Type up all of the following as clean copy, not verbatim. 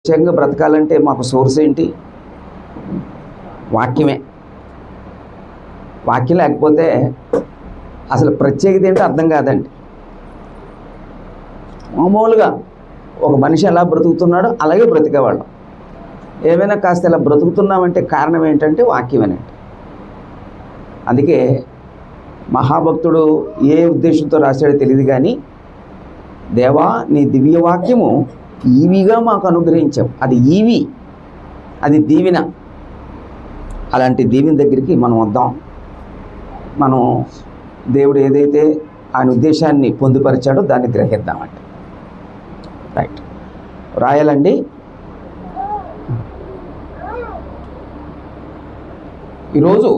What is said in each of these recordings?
ప్రత్యేకంగా బ్రతకాలంటే మాకు సోర్స్ ఏంటి? వాక్యమే. వాక్యం లేకపోతే అసలు ప్రత్యేకత ఏంటో అర్థం కాదండి. మామూలుగా ఒక మనిషి ఎలా బ్రతుకుతున్నాడో అలాగే బ్రతికేవాళ్ళం. ఏమైనా కాస్త ఇలా బ్రతుకుతున్నామంటే కారణం ఏంటంటే వాక్యమేనండి. అందుకే మహాభక్తుడు ఏ ఉద్దేశంతో రాశాడో తెలియదు కానీ, దేవా నీ దివ్య వాక్యము ఈవిగా మాకు అనుగ్రహించావు. అది ఈవి, అది దీవెన. అలాంటి దీవెన దగ్గరికి మనం వద్దాం. మనం దేవుడు ఏదైతే ఆయన ఉద్దేశాన్ని పొందుపరిచాడో దాన్ని గ్రహిద్దామంట. రైట్, రాయాలండి. ఈరోజు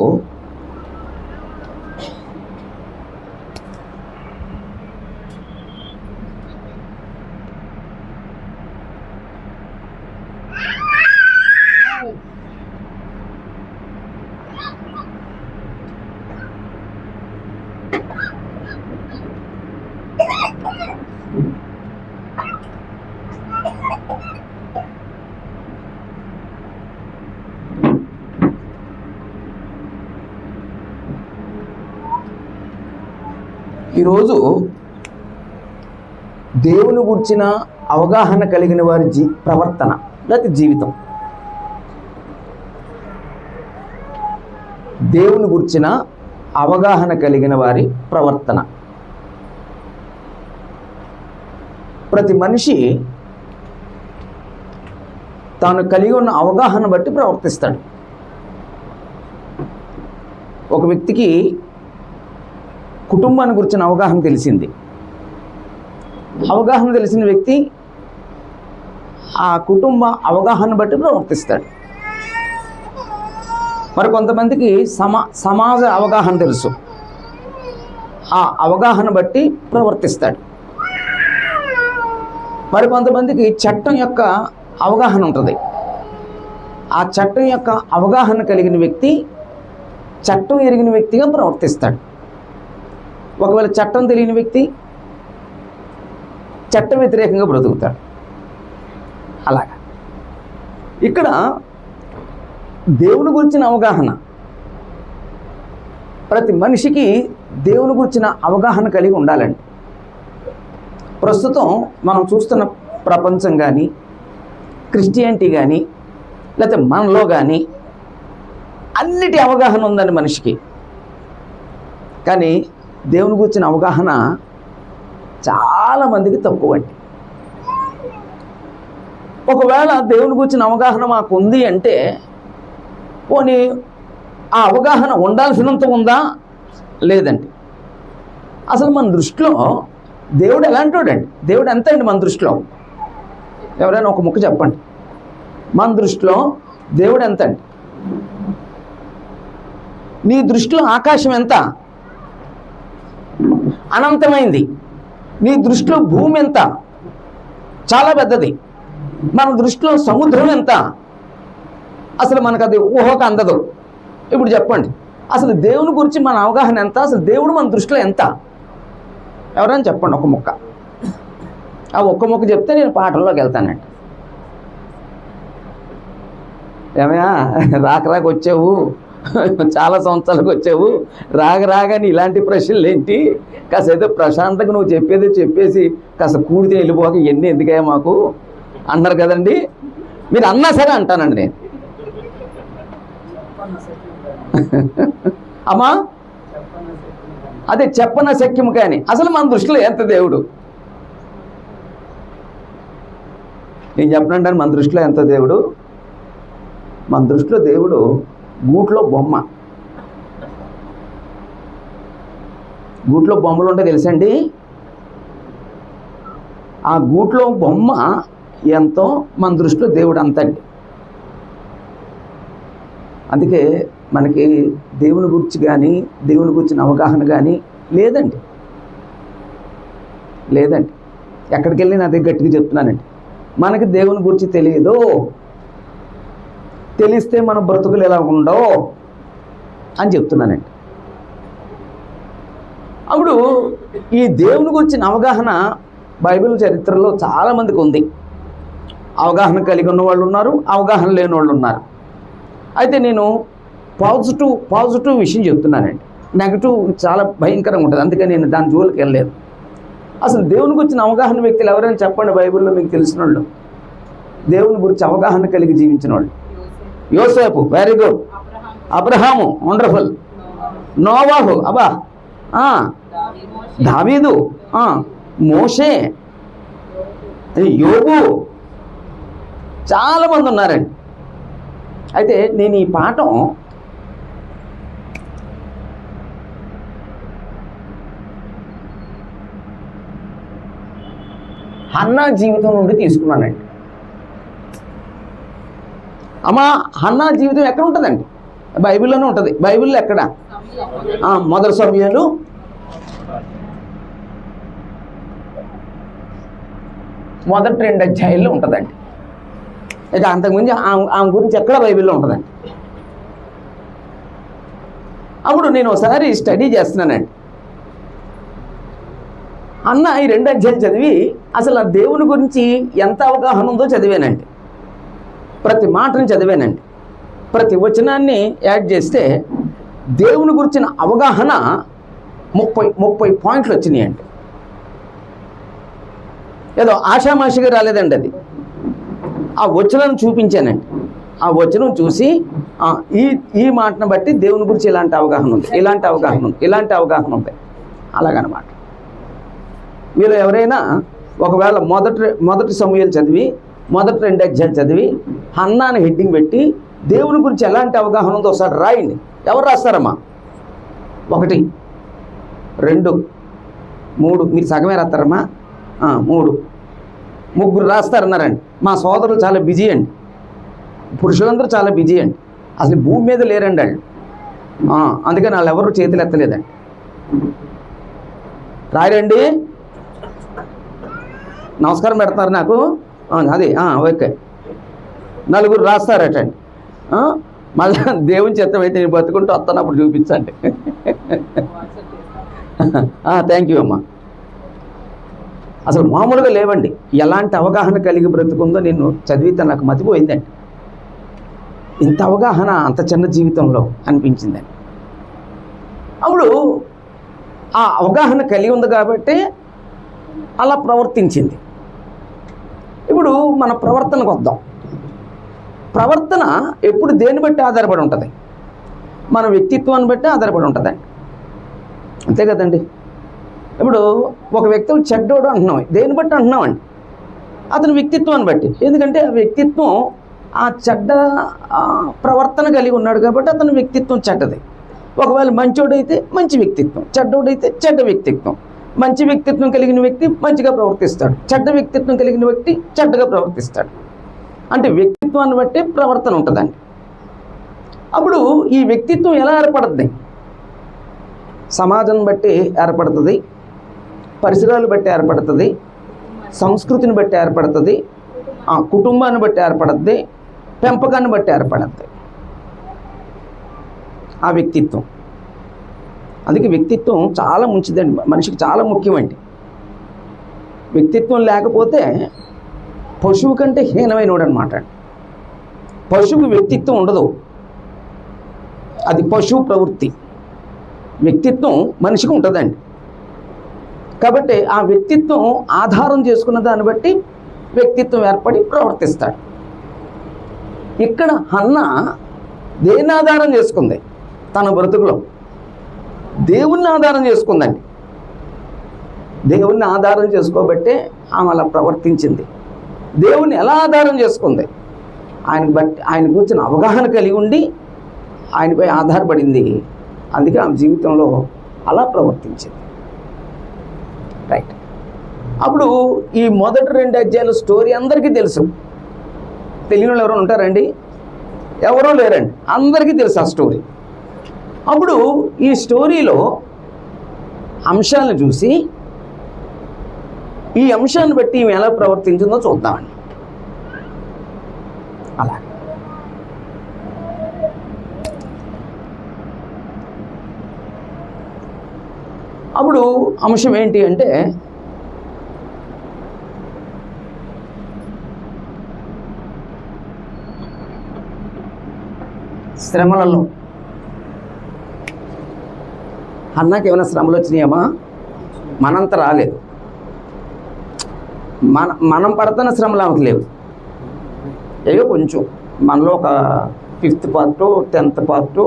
ఈరోజు దేవుని గురించిన అవగాహన కలిగిన వారి ప్రవర్తన లేకపోతే జీవితం, దేవుని గురించిన అవగాహన కలిగిన వారి ప్రవర్తన. ప్రతి మనిషి తాను కలిగి ఉన్న అవగాహన బట్టి ప్రవర్తిస్తాడు. ఒక వ్యక్తికి కుటుంబాన్ని గురించిన అవగాహన తెలిసింది. అవగాహన తెలిసిన వ్యక్తి ఆ కుటుంబ అవగాహన బట్టి ప్రవర్తిస్తాడు. మరి కొంతమందికి సమాజ అవగాహన తెలుసు, ఆ అవగాహన బట్టి ప్రవర్తిస్తాడు. మరి కొంతమందికి చట్టం యొక్క అవగాహన ఉంటుంది. ఆ చట్టం యొక్క అవగాహన కలిగిన వ్యక్తి చట్టం ఎరిగిన వ్యక్తిగా ప్రవర్తిస్తాడు. ఒకవేళ చట్టం తెలియని వ్యక్తి చట్టం వ్యతిరేకంగా బ్రతుకుతాడు. అలాగా ఇక్కడ దేవుని గురించిన అవగాహన, ప్రతి మనిషికి దేవుని గురించిన అవగాహన కలిగి ఉండాలండి. ప్రస్తుతం మనం చూస్తున్న ప్రపంచం కానీ, క్రిస్టియానిటీ కానీ, లేకపోతే మనలో కానీ అన్నిటి అవగాహన ఉందండి మనిషికి. కానీ దేవుని గురించిన అవగాహన చాలామందికి తక్కువ అండి. ఒకవేళ దేవుని గురించిన అవగాహన మాకు ఉంది అంటే, పోనీ ఆ అవగాహన ఉండాల్సినంత ఉందా? లేదండి. అసలు మన దృష్టిలో దేవుడు ఎలాంటి వాడండి? దేవుడు ఎంత అండి మన దృష్టిలో? ఎవరైనా ఒక ముక్క చెప్పండి. మన దృష్టిలో దేవుడు ఎంత అండి? నీ దృష్టిలో ఆకాశం ఎంత? అనంతమైంది. నీ దృష్టిలో భూమి ఎంత? చాలా పెద్దది. మన దృష్టిలో సముద్రం ఎంత? అసలు మనకు అది ఊహకు అందదు. ఇప్పుడు చెప్పండి, అసలు దేవుని గురించి మన అవగాహన ఎంత? అసలు దేవుడు మన దృష్టిలో ఎంత? ఎవరైనా చెప్పండి ఒక ముక్క. ఆ ఒక్క ముక్క చెప్తే నేను పాటల్లోకి వెళ్తానండి. ఏమయ్యా రాక వచ్చావు, చాలా సంవత్సరాలకు వచ్చావు, రాగానే ఇలాంటి ప్రశ్నలు ఏంటి? కాస్త ఏదో ప్రశాంతంగా నువ్వు చెప్పేసి కాస్త కూడితే వెళ్ళిపోక ఎన్ని ఎందుకయ్యా మాకు అన్నారు కదండి. మీరు అన్నా సరే అంటానండి నేను. అమ్మా అదే చెప్పన శక్యము. కానీ అసలు మన దృష్టిలో ఎంత దేవుడు? నేను చెప్పనంటాను మన దృష్టిలో ఎంత దేవుడు. మన దృష్టిలో దేవుడు గూట్లో బొమ్మ. గూట్లో బొమ్మలు ఉంటే తెలుసండి. ఆ గూట్లో బొమ్మ ఎంతో మన దృష్టిలో దేవుడు అంతండి. అందుకే మనకి దేవుని గురించి కానీ, దేవుని గురించిన అవగాహన కానీ లేదండి. ఎక్కడికి వెళ్ళి నా దగ్గర గట్టిగా చెప్తున్నానండి, మనకి దేవుని గురించి తెలియదు. తెలిస్తే మన బ్రతుకులు ఎలా ఉండవు అని చెప్తున్నానండి. అప్పుడు ఈ దేవుని గురించిన అవగాహన బైబిల్ చరిత్రలో చాలామందికి ఉంది. అవగాహన కలిగి ఉన్న వాళ్ళు ఉన్నారు, అవగాహన లేని వాళ్ళు ఉన్నారు. అయితే నేను పాజిటివ్ విషయం చెప్తున్నానండి. నెగటివ్ చాలా భయంకరంగా ఉంటుంది, అందుకని నేను దాని జోలికి వెళ్ళలేదు. అసలు దేవుని గురించిన అవగాహన వ్యక్తులు ఎవరైనా చెప్పండి బైబిల్లో మీకు తెలిసిన వాళ్ళు, దేవుని గురించి అవగాహన కలిగి జీవించిన వాళ్ళు. యోసేపు, వెరీ గుడ్. అబ్రహాము, వండర్ఫుల్. నోవాహు, అబ్బా. దావీదు, మోషే, యోబు, చాలామంది ఉన్నారండి. అయితే నేను ఈ పాఠం హన్నా జీవితం నుండి తీసుకున్నానండి. అమ్మా, హన్నా జీవితం ఎక్కడ ఉంటుందండి? బైబిల్లోనే ఉంటుంది. బైబిల్లో ఎక్కడ? మొదటి సమయాలు 2 అధ్యాయాల్లో ఉంటుందండి. ఇక అంతకుముందు ఆమె గురించి ఎక్కడ బైబిల్లో ఉంటుందండి. అప్పుడు నేను ఒకసారి స్టడీ చేస్తున్నానండి. అన్న ఈ 2 అధ్యాయాలు చదివి అసలు ఆ దేవుని గురించి ఎంత అవగాహన ఉందో చదివానండి. ప్రతి మాటను చదివానండి. ప్రతి వచనాన్ని యాడ్ చేస్తే దేవుని గురించిన అవగాహన 30 పాయింట్లు వచ్చినాయండి. ఏదో ఆషామాషిగా రాలేదండి. అది ఆ వచనం చూపించానండి. ఆ వచనం చూసి ఈ మాటను బట్టి దేవుని గురించి ఇలాంటి అవగాహన ఉంది, ఇలాంటి అవగాహన ఉంది, ఇలాంటి అవగాహన ఉంది, అలాగనమాట. మీరు ఎవరైనా ఒకవేళ మొదటి సమూయేలు చదివి మొదటి 2 అధ్యాయాలు చదివి హన్నాని హెడ్డింగ్ పెట్టి దేవుని గురించి ఎలాంటి అవగాహన ఉందో ఒకసారి రాయండి. ఎవరు రాస్తారమ్మా? 1, 2, 3 మీరు సగమే రాస్తారమ్మా. 3, 3 రాస్తారన్నారండి. మా సోదరులు చాలా బిజీ అండి, పురుషులందరూ చాలా బిజీ అండి, అసలు భూమి మీద లేరండి వాళ్ళు. అందుకని వాళ్ళు ఎవరు చేతులు ఎత్తలేదండి. రాయరండి. నమస్కారం పెడతారు నాకు. అది ఓకే. 4 రాస్తారటండి. మళ్ళీ దేవుని చిత్తం అయితే నేను బతుకుంటూ వస్తాను, అప్పుడు చూపించండి. థ్యాంక్ యూ అమ్మా. అసలు మామూలుగా లేవండి. ఎలాంటి అవగాహన కలిగి బ్రతుకుందో నేను చదివితే నాకు మతిపోయిందండి. ఇంత అవగాహన అంత చిన్న జీవితంలో అనిపించిందండి. అప్పుడు ఆ అవగాహన కలిగి ఉంది కాబట్టి అలా ప్రవర్తించింది. ఇప్పుడు మన ప్రవర్తనకు వద్దాం. ప్రవర్తన ఎప్పుడు దేన్ని బట్టి ఆధారపడి ఉంటుంది? మన వ్యక్తిత్వాన్ని బట్టి ఆధారపడి ఉంటుందండి. అంతే కదండి. ఇప్పుడు ఒక వ్యక్తి చెడ్డోడు అంటున్నాం, దేన్ని బట్టి అంటున్నామండి? అతని వ్యక్తిత్వాన్ని బట్టి. ఎందుకంటే ఆ వ్యక్తిత్వం ఆ చెడ్డ ప్రవర్తన కలిగి ఉన్నాడు కాబట్టి అతని వ్యక్తిత్వం చెడ్డది. ఒకవేళ మంచోడైతే మంచి వ్యక్తిత్వం, చెడ్డోడైతే చెడ్డ వ్యక్తిత్వం. మంచి వ్యక్తిత్వం కలిగిన వ్యక్తి మంచిగా ప్రవర్తిస్తాడు, చెడ్డ వ్యక్తిత్వం కలిగిన వ్యక్తి చెడ్డగా ప్రవర్తిస్తాడు. అంటే వ్యక్తిత్వాన్ని బట్టి ప్రవర్తన ఉంటుందండి. అప్పుడు ఈ వ్యక్తిత్వం ఎలా ఏర్పడుతుంది? సమాజం బట్టి ఏర్పడుతుంది, పరిసరాలు బట్టి ఏర్పడుతుంది, సంస్కృతిని బట్టి ఏర్పడుతుంది, కుటుంబాన్ని బట్టి ఏర్పడుతుంది, పెంపకాన్ని బట్టి ఏర్పడుతుంది ఆ వ్యక్తిత్వం. అందుకే వ్యక్తిత్వం చాలా మంచిదండి, మనిషికి చాలా ముఖ్యమండి. వ్యక్తిత్వం లేకపోతే పశువు కంటే హీనమైనవాడు అనమాట. పశువుకి వ్యక్తిత్వం ఉండదు, అది పశువు ప్రవృత్తి. వ్యక్తిత్వం మనిషికి ఉంటుందండి. కాబట్టి ఆ వ్యక్తిత్వం ఆధారం చేసుకున్న దాన్ని బట్టి వ్యక్తిత్వం ఏర్పడి ప్రవర్తిస్తాడు. ఇక్కడ హన్నా దేన్ని ఆధారం చేసుకుంది? తన బ్రతుకులో దేవుణ్ణి ఆధారం చేసుకుందండి. దేవుణ్ణి ఆధారం చేసుకోబట్టే ఆమె అలా ప్రవర్తించింది. దేవుణ్ణి ఎలా ఆధారం చేసుకుంది? ఆయన గురించిన అవగాహన కలిగి ఉండి ఆయనపై ఆధారపడింది. అందుకే ఆమె జీవితంలో అలా ప్రవర్తించింది. రైట్. అప్పుడు ఈ మొదటి 2 అధ్యాయాల స్టోరీ అందరికీ తెలుసు. తెలియని వాళ్ళు ఎవరైనా ఉంటారండి? ఎవరూ లేరండి, అందరికీ తెలుసు ఆ స్టోరీ. అప్పుడు ఈ స్టోరీలో అంశాలను చూసి ఈ అంశాన్ని బట్టి ఈమె ఎలా ప్రవర్తించిందో చూద్దామండి. అలా అప్పుడు అంశం ఏంటి అంటే, శ్రమలలో అన్నకి ఏమైనా శ్రమలు వచ్చినాయమ్మా? మనంత రాలేదు. మనం పడుతున్న శ్రమలు ఆమెకు లేవు. ఏదో కొంచెం మనలో ఒక 5th పార్ట్ 10th పార్ట్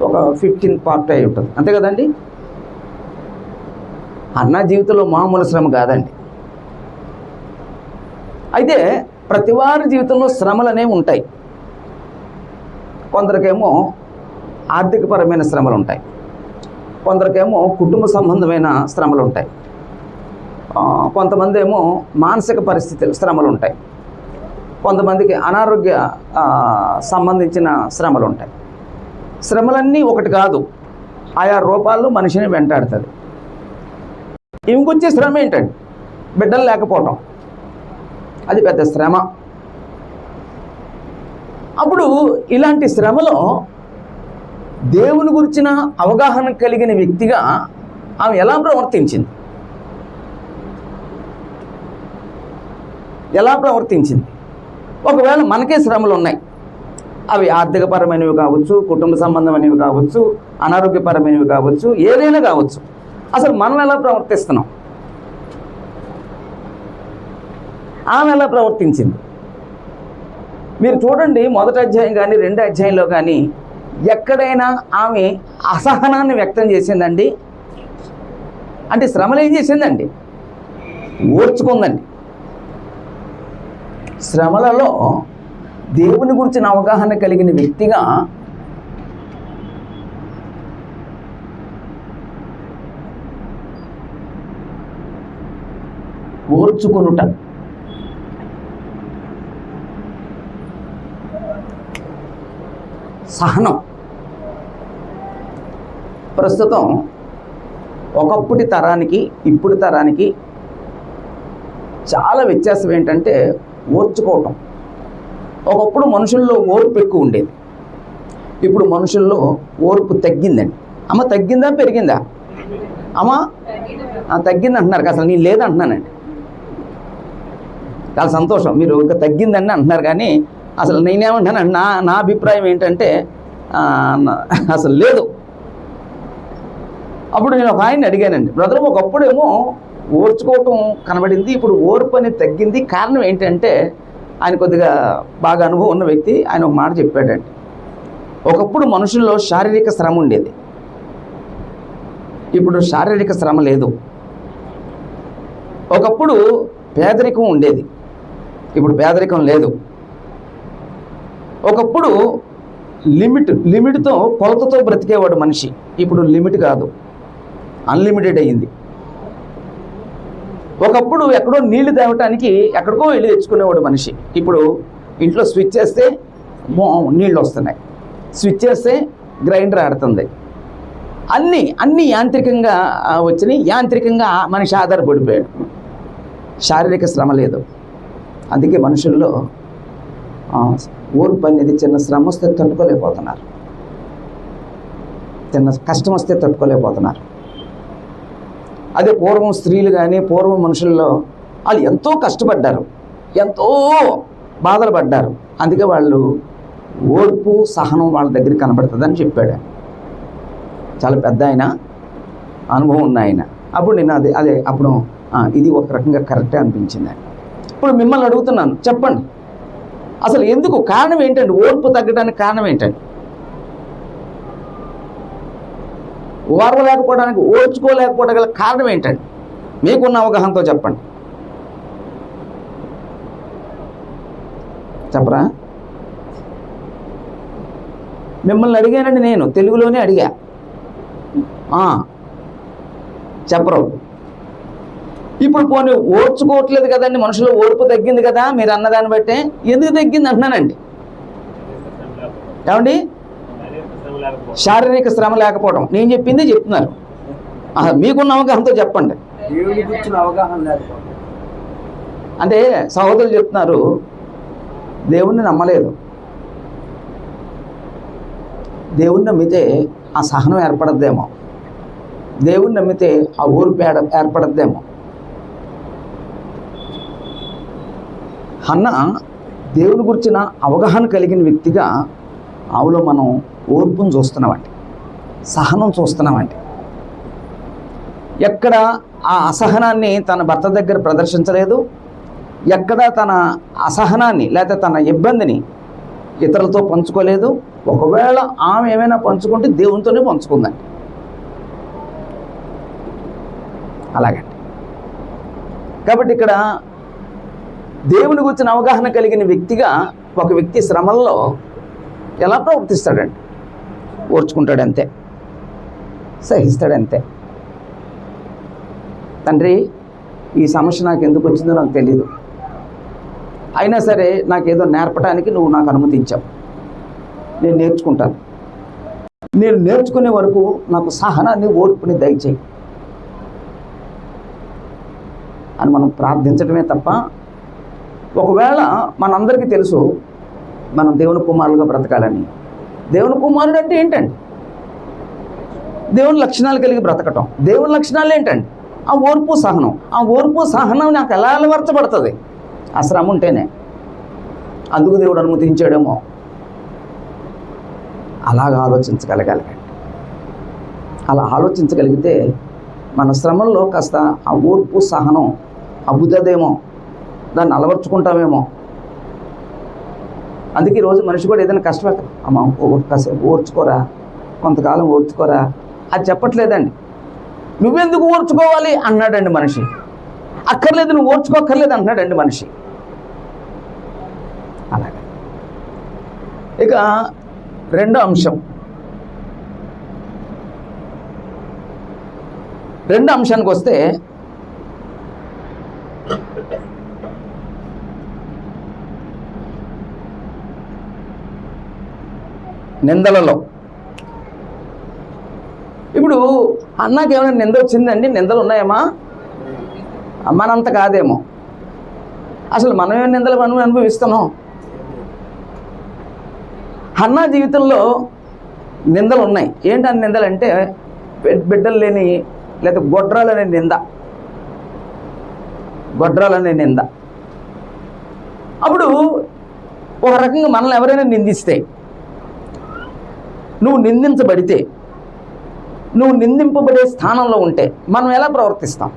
ఒక 15th పార్ట్ అయి ఉంటుంది, అంతే కదండి. అన్న జీవితంలో మామూలు శ్రమ కాదండి. అయితే ప్రతి వారి జీవితంలో శ్రమలు అనేవి ఉంటాయి. కొందరికేమో ఆర్థికపరమైన శ్రమలు ఉంటాయి, కొందరికేమో కుటుంబ సంబంధమైన శ్రమలు ఉంటాయి, కొంతమంది ఏమో మానసిక పరిస్థితులు శ్రమలు ఉంటాయి, కొంతమందికి అనారోగ్య సంబంధించిన శ్రమలు ఉంటాయి. శ్రమలన్నీ ఒకటి కాదు, ఆయా రూపాల్లో మనిషిని వెంటాడుతుంది. ఇంకొచ్చే శ్రమ ఏంటండి? బిడ్డలు లేకపోవటం, అది పెద్ద శ్రమ. అప్పుడు ఇలాంటి శ్రమలో దేవుని గురించిన అవగాహన కలిగిన వ్యక్తిగా ఆమె ఎలా ప్రవర్తించింది? ఒకవేళ మనకే శ్రమలు ఉన్నాయి, అవి ఆర్థికపరమైనవి కావచ్చు, కుటుంబ సంబంధమైనవి కావచ్చు, అనారోగ్యపరమైనవి కావచ్చు, ఏదైనా కావచ్చు. అసలు మనం ఎలా ప్రవర్తిస్తున్నాం? ఆమె ఎలా ప్రవర్తించింది? మీరు చూడండి, 1వ అధ్యాయం కానీ 2వ అధ్యాయంలో కానీ ఎక్కడైనా ఆమె అసహనాన్ని వ్యక్తం చేసిందండి? అంటే శ్రమలు ఏం చేసిందండి? ఓర్చుకుందండి. శ్రమలలో దేవుని గురించిన అవగాహన కలిగిన వ్యక్తిగా ఓర్చుకొనుట, సహనం. ప్రస్తుతం ఒకప్పటి తరానికి ఇప్పుడు తరానికి చాలా వ్యత్యాసం ఏంటంటే ఓర్చుకోవటం. ఒకప్పుడు మనుషుల్లో ఓర్పు ఎక్కువ ఉండేది, ఇప్పుడు మనుషుల్లో ఓర్పు తగ్గిందండి. అమ్మ తగ్గిందా పెరిగిందా? అమ్మ తగ్గింది అంటున్నారు, అసలు నేను లేదంటున్నానండి. చాలా సంతోషం, మీరు ఇంకా తగ్గిందని అంటున్నారు. కానీ అసలు నేనేమంటున్నాను, నా అభిప్రాయం ఏంటంటే అసలు లేదు. అప్పుడు నేను ఒక ఆయన్ని అడిగానండి, బ్రదర్ ఒకప్పుడేమో ఓర్చుకోవటం కనబడింది, ఇప్పుడు ఓర్పు అనేది తగ్గింది, కారణం ఏంటంటే ఆయన కొద్దిగా బాగా అనుభవం ఉన్న వ్యక్తి, ఆయన ఒక మాట చెప్పాడండి. ఒకప్పుడు మనుషుల్లో శారీరక శ్రమ ఉండేది, ఇప్పుడు శారీరక శ్రమ లేదు. ఒకప్పుడు పేదరికం ఉండేది, ఇప్పుడు పేదరికం లేదు. ఒకప్పుడు లిమిట్తో కొలతతో బ్రతికేవాడు మనిషి, ఇప్పుడు లిమిట్ కాదు, అన్లిమిటెడ్ అయ్యింది. ఒకప్పుడు ఎక్కడో నీళ్లు తేవటానికి ఎక్కడికో వెళ్ళి తెచ్చుకునేవాడు మనిషి, ఇప్పుడు ఇంట్లో స్విచ్ చేస్తే నీళ్ళు వస్తున్నాయి, స్విచ్ చేస్తే గ్రైండర్ ఆడుతుంది. అన్నీ యాంత్రికంగా వచ్చినాయి, యాంత్రికంగా మనిషి ఆధారపడిపోయాడు. శారీరక శ్రమ లేదు. అందుకే మనుషుల్లో ఓర్పు అనేది చిన్న శ్రమ వస్తే తట్టుకోలేకపోతున్నారు, చిన్న కష్టం వస్తే తట్టుకోలేకపోతున్నారు. అదే పూర్వం స్త్రీలు కానీ పూర్వం మనుషుల్లో వాళ్ళు ఎంతో కష్టపడ్డారు, ఎంతో బాధలు పడ్డారు. అందుకే వాళ్ళు ఓర్పు సహనం వాళ్ళ దగ్గర కనబడుతుందని చెప్పాడు. చాలా పెద్ద ఆయన, అనుభవం ఉన్న ఆయన. అప్పుడు నేను అదే అప్పుడు ఇది ఒక రకంగా కరెక్టే అనిపించింది. ఇప్పుడు మిమ్మల్ని అడుగుతున్నాను, చెప్పండి అసలు ఎందుకు, కారణం ఏంటండి? ఓర్పు తగ్గడానికి కారణం ఏంటండి? ఓర్వలేకపోవడానికి, ఓర్చుకోలేకపోవడం గల కారణం ఏంటండి? మీకున్న అవగాహనతో చెప్పండి, చెప్పరా? మిమ్మల్ని అడిగానండి, నేను తెలుగులోనే అడిగా, చెప్పరు. ఇప్పుడు పోనీ ఓర్చుకోవట్లేదు కదండి, మనుషులు ఓర్పు తగ్గింది కదా మీరు అన్నదాన్ని బట్టే. ఎందుకు తగ్గింది అంటున్నానండి? ఏమండి? శారీరక శ్రమ లేకపోవడం, నేను చెప్పింది చెప్తున్నారు. మీకున్న అవగాహనతో చెప్పండి. అంటే సహోదరులు చెప్తున్నారు, దేవుణ్ణి నమ్మలేదు, దేవుణ్ణి నమ్మితే ఆ సహనం ఏర్పడద్దేమో, దేవుణ్ణి నమ్మితే ఆ ఓర్పు ఏర్పడద్దేమో. హన్న దేవుని గురించిన అవగాహన కలిగిన వ్యక్తిగా ఆవులో మనం ఓర్పును చూస్తున్నామండి, సహనం చూస్తున్నామండి. ఎక్కడ ఆ అసహనాన్ని తన భర్త దగ్గర ప్రదర్శించలేదు, ఎక్కడ తన అసహనాన్ని లేకపోతే తన ఇబ్బందిని ఇతరులతో పంచుకోలేదు. ఒకవేళ ఆమె ఏమైనా పంచుకుంటే దేవునితోనే పంచుకుందండి. అలాగండి. కాబట్టి ఇక్కడ దేవుని గురించిన అవగాహన కలిగిన వ్యక్తిగా ఒక వ్యక్తి శ్రమల్లో ఎలా ప్రవర్తిస్తాడండి? ఓర్చుకుంటాడంతే, సహిస్తాడంతే. తండ్రి, ఈ సమస్య నాకు ఎందుకు వచ్చిందో నాకు తెలియదు, అయినా సరే నాకేదో నేర్పడానికి నువ్వు నాకు అనుమతించావు, నేను నేర్చుకుంటాను. నేను నేర్చుకునే వరకు నాకు సహనాన్ని, ఓర్పుని దయచేయి అని మనం ప్రార్థించడమే తప్ప, ఒకవేళ మనందరికీ తెలుసు మనం దేవుని కుమారులుగా బ్రతకాలని. దేవుని కుమారుడు అంటే ఏంటండి? దేవుని లక్షణాలు కలిగి బ్రతకటం. దేవుని లక్షణాలు ఏంటండి? ఆ ఓర్పు సహనం. ఆ ఓర్పు సహనం నాకు ఎలా అలవర్చబడుతుంది? ఆ శ్రమ ఉంటేనే. అందుకు దేవుడు అనుమతించాడేమో. అలాగ ఆలోచించగలగాలి. అలా ఆలోచించగలిగితే మన శ్రమల్లో కాస్త ఆ ఓర్పు సహనం అబ్బుతుందేమో, దాన్ని అలవర్చుకుంటామేమో. అందుకే ఈరోజు మనిషి కూడా ఏదైనా కష్టపడతాం, అమ్మ కాసేపు ఓర్చుకోరా, కొంతకాలం ఓర్చుకోరా, అది చెప్పట్లేదండి. నువ్వెందుకు ఓర్చుకోవాలి అన్నాడండి మనిషి. అక్కర్లేదు, నువ్వు ఓర్చుకోక్కర్లేదు అంటున్నాడండి మనిషి. అలాగే. ఇక రెండో అంశానికి వస్తే, నిందలలో. ఇప్పుడు అన్నాకి ఏమైనా నింద వచ్చిందండి? నిందలు ఉన్నాయేమా? మనంత కాదేమో. అసలు మనమే నిందలు మనం అనుభవిస్తున్నాం. హన్నా జీవితంలో నిందలు ఉన్నాయి. ఏంటి అన్ని నిందలు అంటే, బిడ్డలు లేని లేదా గొడ్రాలనే నింద. అప్పుడు ఒక రకంగా మనల్ని ఎవరైనా నిందిస్తే, నువ్వు నిందించబడితే, నువ్వు నిందింపబడే స్థానంలో ఉంటే మనం ఎలా ప్రవర్తిస్తాం?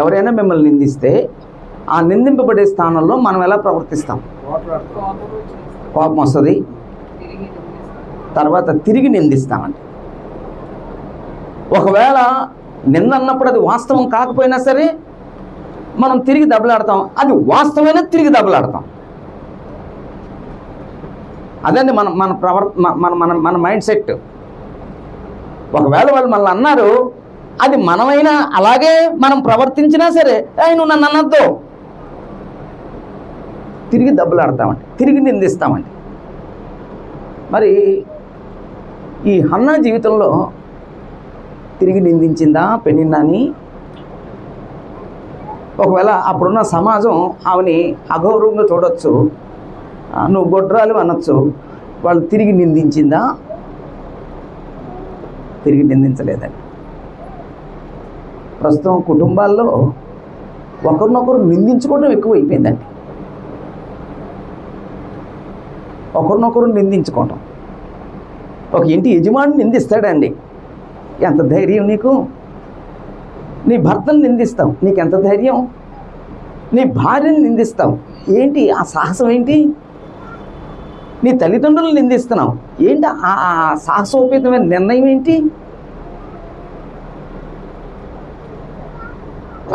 ఎవరైనా మిమ్మల్ని నిందిస్తే ఆ నిందింపబడే స్థానంలో మనం ఎలా ప్రవర్తిస్తాం? కోపం వస్తుంది, తర్వాత తిరిగి నిందిస్తామండి. ఒకవేళ నింద అన్నప్పుడు అది వాస్తవం కాకపోయినా సరే మనం తిరిగి దెబ్బలాడతాం. అది వాస్తవమైనా తిరిగి దెబ్బలాడతాం. అదండి మన మైండ్ సెట్. ఒకవేళ వాళ్ళు మనల్ని అన్నారు, అది మనమైనా అలాగే మనం ప్రవర్తించినా సరే, నువ్వు నన్ను అన్నద్దు, తిరిగి దెబ్బలాడతామండి, తిరిగి నిందిస్తామండి. మరి ఈ హన్నా జీవితంలో తిరిగి నిందించిందా పెనిన్నాని? ఒకవేళ అప్పుడున్న సమాజం ఆమెని అగౌరవంగా చూడొచ్చు, నువ్వు గొడ్రాలు అనొచ్చు. వాళ్ళు తిరిగి నిందించిందా? తిరిగి నిందించలేదండి. ప్రస్తుతం కుటుంబాల్లో ఒకరినొకరు నిందించుకోవడం ఎక్కువైపోయిందండి. ఒకరినొకరు నిందించుకోవటం. ఒక ఇంటి యజమాని నిందిస్తాడండి, ఎంత ధైర్యం నీకు? నీ భర్తను నిందిస్తావు, నీకెంత ధైర్యం? నీ భార్యను నిందిస్తావు, ఏంటి ఆ సాహసం? ఏంటి? నీ తల్లిదండ్రులను నిందిస్తున్నావు, ఏంటి ఆ సాహసోపేతమైన నిర్ణయం? ఏంటి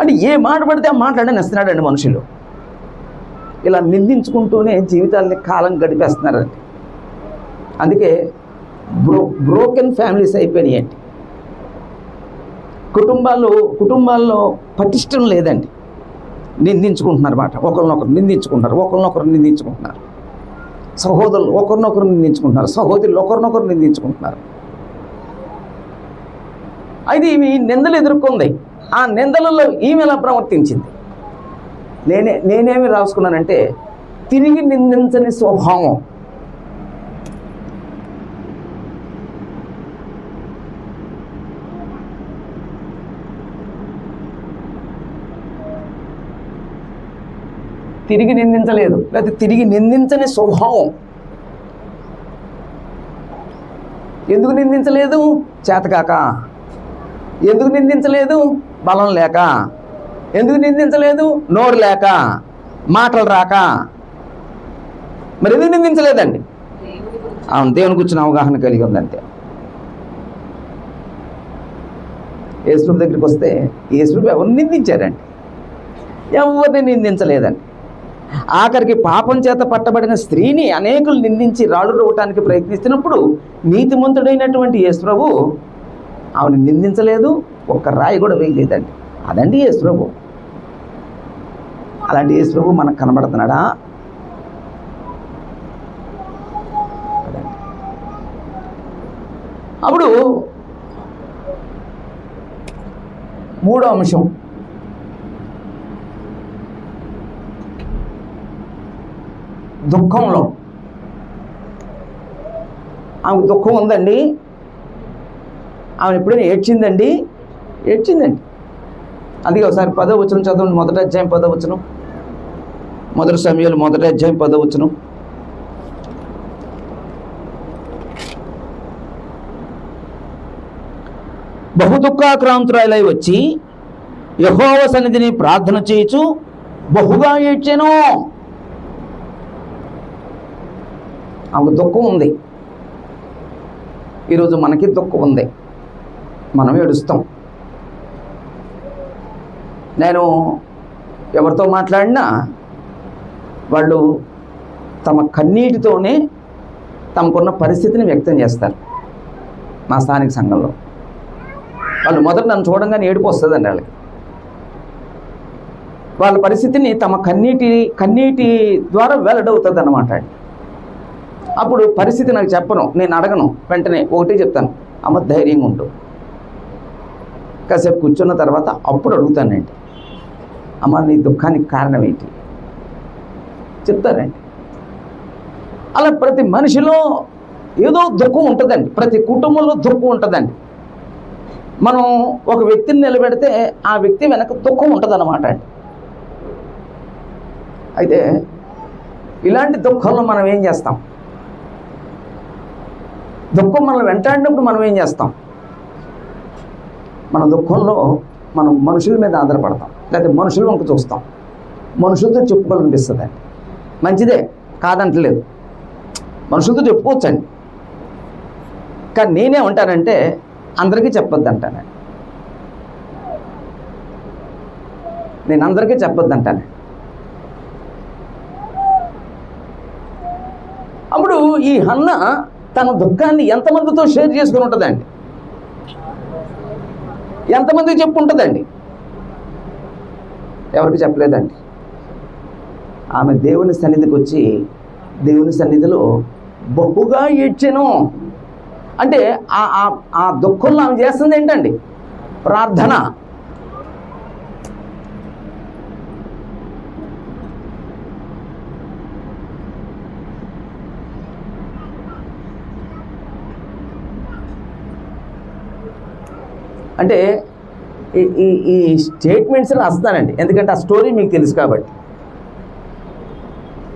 అంటే ఏ మాట పడితే ఆ మాట్లాడనిస్తున్నాడండి మనుషులు. ఇలా నిందించుకుంటూనే జీవితాలని కాలం గడిపేస్తున్నారండి. అందుకే బ్రోకెన్ ఫ్యామిలీస్ అయిపోయినాయండి. కుటుంబాల్లో పటిష్టం లేదండి. నిందించుకుంటున్నారు మాట, ఒకరినొకరు నిందించుకుంటున్నారు. సహోదరులు ఒకరినొకరు నిందించుకుంటున్నారు, సహోదరులు ఒకరినొకరు నిందించుకుంటున్నారు. అయితే ఈమె నిందలు ఎదుర్కొంది. ఆ నిందలలో ఈమె ఎలా ప్రవర్తించింది? నేనేమి రాసుకున్నానంటే, తిరిగి నిందించని స్వభావం. తిరిగి నిందించలేదు, లేకపోతే తిరిగి నిందించని స్వభావం. ఎందుకు నిందించలేదు? చేతకాక. ఎందుకు నిందించలేదు? బలం లేక. ఎందుకు నిందించలేదు? నోరు లేక, మాటలు రాక. మరి ఎందుకు నిందించలేదండి? అవును, దేవుని గురించిన అవగాహన కలిగి ఉందంతే. యేసు దగ్గరికి వస్తే యేసు ఎవరిని నిందించారండి? ఎవరిని నిందించలేదండి. ఆఖరికి పాపం చేత పట్టబడిన స్త్రీని అనేకులు నిందించి రాళ్ళు రువ్వటానికి ప్రయత్నిస్తున్నప్పుడు నీతిమంతుడైనటువంటి యేసు ప్రభు ఆమెను నిందించలేదు, ఒక్క రాయి కూడా వేయలేదండి. అదండి యేసు ప్రభు. అలాంటి యేసు ప్రభు మనకు కనబడుతున్నాడా? అప్పుడు మూడో అంశం, దుఃఖంలో. ఆమెకు దుఃఖం ఉందండి. ఆమె ఎప్పుడైనా ఏడ్చిందండి? ఏడ్చిందండి. అందుకే ఒకసారి 10వ వచనం చదవండి. 1వ అధ్యాయం 10వ వచనం. 1 సమూయేలు 1వ అధ్యాయం 10వ వచనం. బహుదుఃఖాక్రాంతురాలై వచ్చి యెహోవా సన్నిధిని ప్రార్థన చేయుచు బహుగా ఏడ్చెను. ఆమెకు దుఃఖం ఉంది. ఈరోజు మనకి దుఃఖం ఉంది, మనం ఏడుస్తాం. నేను ఎవరితో మాట్లాడినా వాళ్ళు తమ కన్నీటితోనే తమకున్న పరిస్థితిని వ్యక్తం చేస్తారు. మా స్థానిక సంఘంలో వాళ్ళు మొదట నన్ను చూడంగానే ఏడుపు వస్తుందండి వాళ్ళకి. వాళ్ళ పరిస్థితిని తమ కన్నీటి ద్వారా వెల్లడవుతుంది అన్నమాట. అప్పుడు పరిస్థితి నాకు చెప్పను, నేను అడగను, వెంటనే ఒకటే చెప్తాను, అమ్మ ధైర్యంగా ఉంటు. కాసేపు కూర్చున్న తర్వాత అప్పుడు అడుగుతానండి, అమ్మ నీ దుఃఖానికి కారణం ఏంటి చెప్తానండి. అలా ప్రతి మనిషిలో ఏదో దుఃఖం ఉంటుందండి, ప్రతి కుటుంబంలో దుఃఖం ఉంటుందండి. మనం ఒక వ్యక్తిని నిలబెడితే ఆ వ్యక్తి వెనక దుఃఖం ఉంటుంది అన్నమాట అండి. అయితే ఇలాంటి దుఃఖంలో మనం ఏం చేస్తాం? దుఃఖం మనం వెంటాడినప్పుడు మనం ఏం చేస్తాం? మన దుఃఖంలో మనం మనుషుల మీద ఆధారపడతాం, లేకపోతే మనుషుల వంక చూస్తాం, మనుషులతో చెప్పుకోవాలనిపిస్తుందండి. మంచిదే, కాదంటలేదు, మనుషులతో చెప్పుకోవచ్చండి. కానీ నేనేమంటానంటే అందరికీ చెప్పొద్దు అంటానండి. నేను అందరికీ చెప్పొద్దు అంటాను. అప్పుడు ఈ హన్న తన దుఃఖాన్ని ఎంతమందితో షేర్ చేసుకుని ఉంటుందండి? ఎంతమందికి చెప్పుంటుందండి? ఎవరికి చెప్పలేదండి. ఆమె దేవుని సన్నిధికి వచ్చి దేవుని సన్నిధిలో బహుగా ఏడ్చెను. అంటే ఆ దుఃఖంలో ఆమె చేస్తుంది ఏంటండి? ప్రార్థన. అంటే ఈ స్టేట్మెంట్స్ రాస్తానండి, ఎందుకంటే ఆ స్టోరీ మీకు తెలుసు కాబట్టి.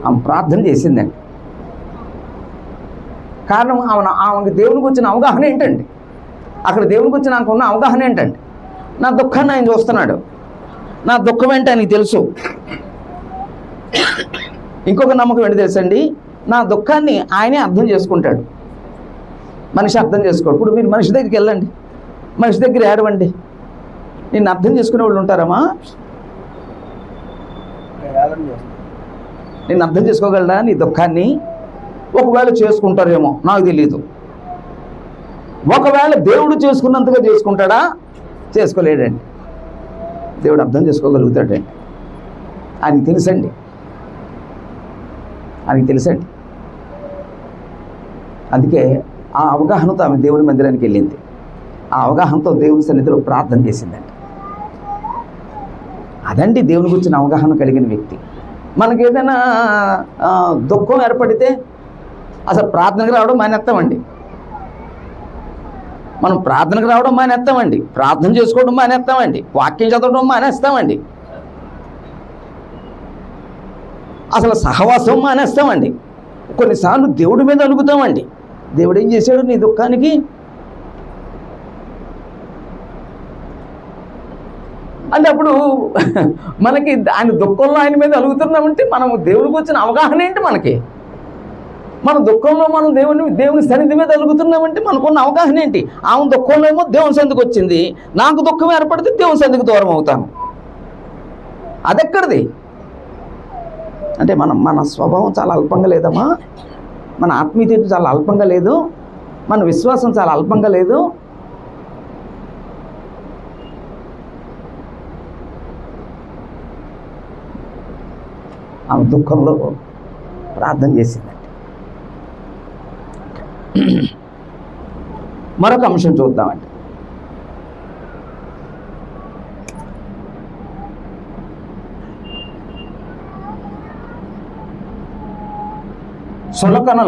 ఆమె ప్రార్థన చేసిందండి. కారణం ఆమెకి దేవునికి వచ్చిన అవగాహన ఏంటండి? అక్కడ దేవునికి వచ్చిన నాకు ఉన్న అవగాహన ఏంటండి? నా దుఃఖాన్ని ఆయన చూస్తున్నాడు, నా దుఃఖం ఏంటి ఆయనకి తెలుసు. ఇంకొక నమ్మకం ఏంటి తెలుసండి? నా దుఃఖాన్ని ఆయనే అర్థం చేసుకుంటాడు, మనిషి అర్థం చేసుకోడు. ఇప్పుడు మీరు మనిషి దగ్గరికి వెళ్ళండి, మనిషి దగ్గర ఏడవండి, నిన్ను అర్థం చేసుకునే వాళ్ళు ఉంటారమ్మా? నిన్ను అర్థం చేసుకోగలరా నీ దుఃఖాన్ని? ఒకవేళ చేసుకుంటారేమో, నాకు తెలియదు. ఒకవేళ దేవుడు చేసుకున్నంతగా చేసుకుంటాడా? చేసుకోలేడండి. దేవుడు అర్థం చేసుకోగలుగుతాడండి. ఆయనకి తెలుసండి, ఆయనకి తెలుసండి. అందుకే ఆ అవగాహనతో ఆమె దేవుని మందిరానికి వెళ్ళింది. ఆ అవగాహనతో దేవుని సన్నిధిలో ప్రార్థన చేసిందండి. అదండి దేవుని గురించిన అవగాహన కలిగిన వ్యక్తి. మనకి ఏదైనా దుఃఖం ఏర్పడితే అసలు ప్రార్థనకు రావడం మానేస్తామండి. మనం ప్రార్థనకు రావడం మానేస్తామండి, ప్రార్థన చేసుకోవడం మానేస్తామండి, వాక్యం చదవడం మానేస్తామండి. అసలు సహవాసం మానేస్తామండి. కొన్నిసార్లు దేవుడి మీద అలుగుతామండి. దేవుడు ఏం చేశాడు నీ దుఃఖానికి? అంటే అప్పుడు మనకి ఆయన దుఃఖంలో ఆయన మీద అలుగుతున్నామంటే మనం దేవుడికి వచ్చిన అవగాహన ఏంటి? మనకి మన దుఃఖంలో మనం దేవుని సన్నిధి మీద అలుగుతున్నామంటే మనకున్న అవగాహన ఏంటి? ఆమె దుఃఖంలో ఏమో దేవుని సన్నిధికి వచ్చింది, నాకు దుఃఖం ఏర్పడితే దేవుని సన్నిధికి దూరం అవుతాను. అదెక్కడిది? అంటే మన స్వభావం చాలా అల్పంగా లేదమ్మా, మన ఆత్మీయత చాలా అల్పంగా లేదు, మన విశ్వాసం చాలా అల్పంగా లేదు. ఆమె దుఃఖంలో ప్రార్థన చేసిందండి. మరొక అంశం చూద్దామండి. చులకన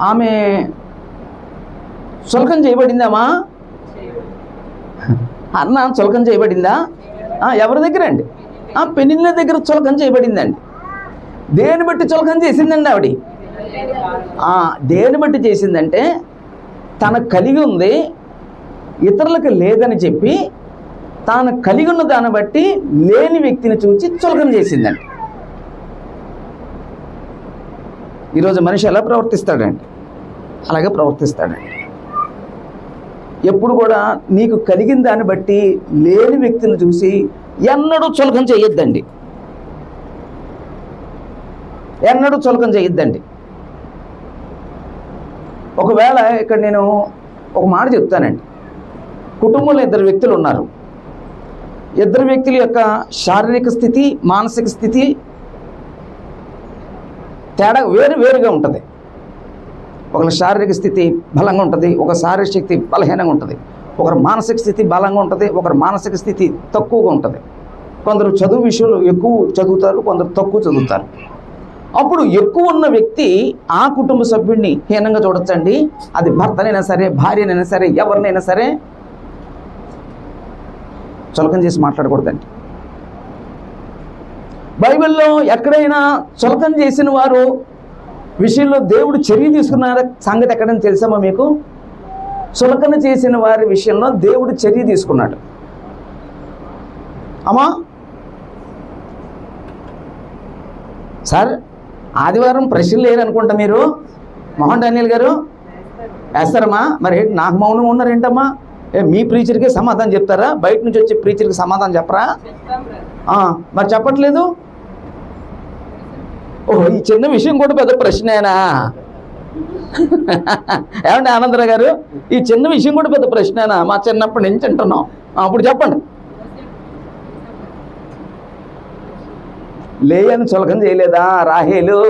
ఆమె చులకన చేయబడిందామా? అన్న చులకన చేయబడిందా? ఎవరి దగ్గర అండి? పెనిన్న దగ్గర చులకన చేయబడిందండి. దేని బట్టి చులకన చేసిందండి ఆవిడ? దేని బట్టి చేసిందంటే తనకు కలిగి ఉంది ఇతరులకు లేదని చెప్పి తాను కలిగి ఉన్న దాన్ని బట్టి లేని వ్యక్తిని చూసి చులకన చేసిందండి. ఈరోజు మనిషి ఎలా ప్రవర్తిస్తాడండి? అలాగే ప్రవర్తిస్తాడండి. ఎప్పుడు కూడా నీకు కలిగిన దాన్ని బట్టి లేని వ్యక్తిని చూసి ఎన్నడూ చులకన చేయొద్దండి. ఎన్నడూ చులకన చేయొద్దండి. ఒకవేళ ఇక్కడ నేను ఒక మాట చెప్తానండి. కుటుంబంలో ఇద్దరు వ్యక్తులు ఉన్నారు. ఇద్దరు వ్యక్తుల యొక్క శారీరక స్థితి, మానసిక స్థితి తేడా వేరుగా ఉంటుంది. ఒకరి శారీరక స్థితి బలంగా ఉంటుంది, ఒక శారీరక శక్తి బలహీనంగా ఉంటుంది. ఒకరి మానసిక స్థితి బలంగా ఉంటుంది, ఒకరి మానసిక స్థితి తక్కువగా ఉంటుంది. కొందరు చదువు విషయంలో ఎక్కువ చదువుతారు, కొందరు తక్కువ చదువుతారు. అప్పుడు ఎక్కువ ఉన్న వ్యక్తి ఆ కుటుంబ సభ్యుడిని హీనంగా చూడొచ్చండి. అది భర్తనైనా సరే, భార్యనైనా సరే, ఎవరినైనా సరే చులకన చేసి మాట్లాడకూడదండి. బైబిల్లో ఎక్కడైనా చులకన చేసిన వారు విషయంలో దేవుడు చర్య తీసుకున్న సంగతి ఎక్కడైనా తెలుసామా మీకు? చులకన చేసిన వారి విషయంలో దేవుడు చర్య తీసుకున్నాడు. అమ్మా సార్, ఆదివారం ప్రశ్నలు లేరనుకుంటా మీరు, మోహన్ డానియల్ గారు వేస్తారమ్మా? మరి నాకు మౌనం ఉన్నారేంటమ్మా? మీ ప్రీచర్కే సమాధానం చెప్తారా? బయట నుంచి వచ్చే ప్రీచర్కి సమాధానం చెప్పరా? మరి చెప్పట్లేదు. ఓహో, ఈ చిన్న విషయం కూడా పెద్ద ప్రశ్నేనా? ఏమండి ఆనందరావు గారు, ఈ చిన్న విషయం కూడా పెద్ద ప్రశ్నేనా? మా చిన్నప్పటి నుంచి అంటున్నాం. అప్పుడు చెప్పండి. లేయని చులకన చేయలేదా రాహేలు?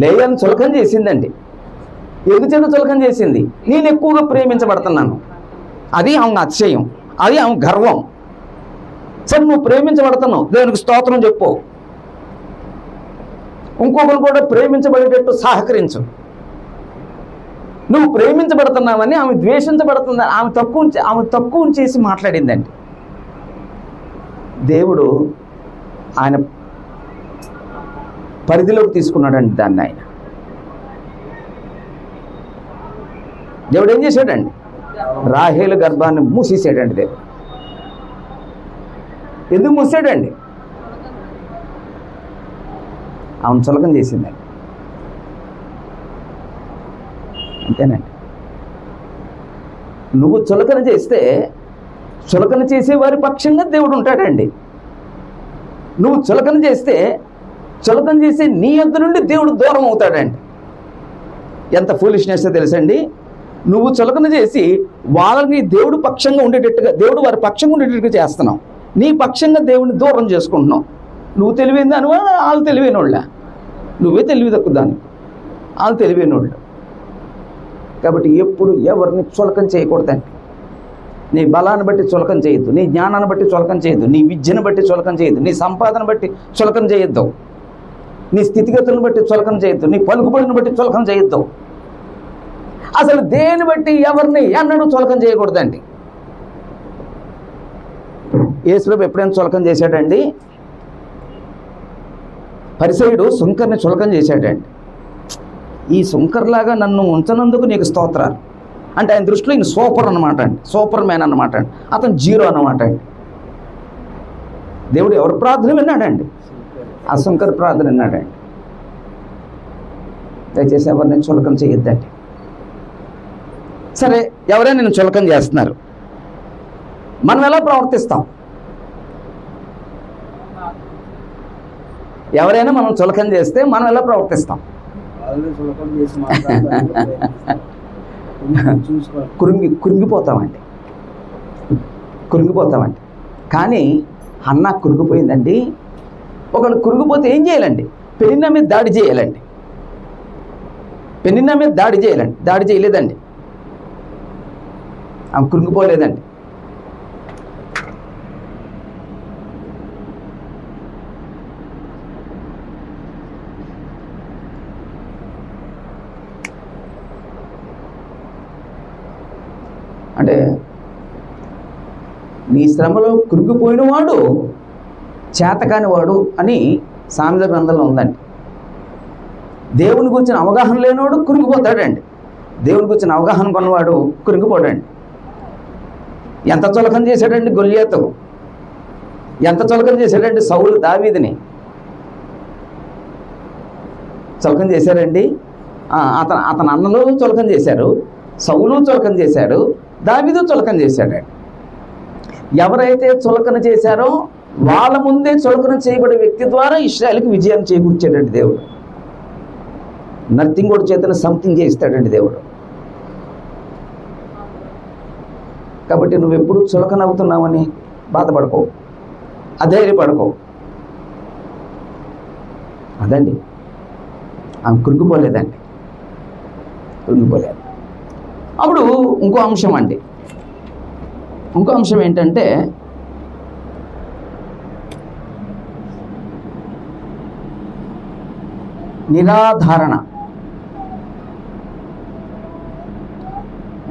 లేయని చులకన చేసిందండి. ఎదుచేత చులకన చేసింది. నేను ఎక్కువగా ప్రేమించబడుతున్నాను, అది ఆమె అతిశయం, అది ఆమె గర్వం. సరే, నువ్వు ప్రేమించబడుతున్నావు, దేవునికి స్తోత్రం చెప్పు. ఇంకొకరు కూడా ప్రేమించబడేటట్టు సహకరించు. నువ్వు ప్రేమించబడుతున్నావని ఆమె ద్వేషించబడుతుంది, ఆమె తక్కువ చేసి మాట్లాడిందండి. దేవుడు ఆయన పరిధిలోకి తీసుకున్నాడండి దాన్ని. ఆయన దేవుడు ఏం చేశాడండి? రాహేలు గర్భాన్ని మూసేసాడండి. దేవుడు ఎందుకు మూసాడండి? ఆమె చులకన చేసిందండి. అంతేనండి. నువ్వు చులకన చేస్తే చులకన చేసే వారి పక్షంగా దేవుడు ఉంటాడండి. నువ్వు చులకన చేస్తే చులకన చేసే నీ యొద్ద నుండి దేవుడు దూరం అవుతాడండి. ఎంత ఫూలిష్నెస్ తెలుసండి? నువ్వు చులకన చేసి వాళ్ళని దేవుడు పక్షంగా ఉండేటట్టుగా, దేవుడు వారి పక్షంగా ఉండేటట్టుగా చేస్తున్నావు. నీ పక్షంగా దేవుడిని దూరం చేసుకుంటున్నావు. నువ్వు తెలివైన దాని వాళ్ళు తెలివైన వాళ్ళ, నువ్వే తెలివి తక్కువ దాన్ని, వాళ్ళు తెలివైన వాళ్ళు. కాబట్టి ఎప్పుడు ఎవరిని చులకన చేయకూడదండి. నీ బలాన్ని బట్టి చులకన చేయొద్దు, నీ జ్ఞానాన్ని బట్టి చులకన చేయొద్దు, నీ విద్యను బట్టి చులకన చేయొద్దు, నీ సంపాదన బట్టి చులకన చేయొద్దు, నీ స్థితిగతులను బట్టి చులకన చేయొద్దు, నీ పలుకుబడిని బట్టి చులకన చేయొద్దు. అసలు దేని బట్టి ఎవరిని అన్నడు చులకన చేయకూడదండి. యేసుప్రభు ఎప్పుడైనా చులకన చేశాడండి? పరిసయ్యుడు సుంకర్ని చులకన చేశాడండి. ఈ సుంకర్లాగా నన్ను ఉంచనందుకు నీకు స్తోత్రాలు అంటే ఆయన దృష్టిలో ఈయన సూపర్ అన్నమాట అండి, సూపర్ మ్యాన్ అన్నమాట అండి, అతను జీరో అన్నమాట అండి. దేవుడు ఎవరి ప్రార్థన విన్నాడండి? ఆ సుంకర్ ప్రార్థన విన్నాడండి. దయచేసి ఎవరిని చులకన చేయొద్దండి. సరే, ఎవరైనా నేను చులకన చేస్తున్నారు, మనం ఎలా ప్రవర్తిస్తాం? ఎవరైనా మనం చులకన చేస్తే మనం ఎలా ప్రవర్తిస్తాం? కురింగిపోతామండి. కానీ అన్న కురిగిపోయిందండి. ఒకళ్ళు కురిగిపోతే ఏం చేయాలండి? పెనిన్న మీద దాడి చేయాలండి. పెనిన్న మీద దాడి చేయాలండి. దాడి చేయలేదండి, ఆమె కురిగిపోలేదండి. అంటే నీ శ్రమలో కురిగిపోయిన వాడు చేతకాని వాడు అని సామెత గ్రంథంలో ఉందండి. దేవుని గురించిన అవగాహన లేనివాడు కురిగిపోతాడండి. దేవుని గురించిన అవగాహన కొన్నవాడు కురిగిపోడండి. ఎంత చులకన చేశాడండి గొల్యాతు, ఎంత చులకన చేశాడండి సౌలు దావీదుని. చులకన చేశారండి. అతని అన్నలు చులకన చేశారు, సౌలు చులకన చేశాడు, దావీదు చులకన చేశాడండి. ఎవరైతే చులకన చేశారో వాళ్ళ ముందే చులకన చేయబడే వ్యక్తి ద్వారా ఇశ్రాయేలుకి విజయాన్ని చేకూర్చాడండి దేవుడు. నథింగ్ కూడా చేతను సంథింగ్ చేయిస్తాడండి దేవుడు. కాబట్టి నువ్వెప్పుడు చులకన అవుతున్నావని బాధపడకో, అధైర్యపడకో. అదండి, ఆమె కృంగిపోలేదండి, కృంగిపోలేదు. అప్పుడు ఇంకో అంశం అండి, ఇంకో అంశం ఏంటంటే నిరాధారణ.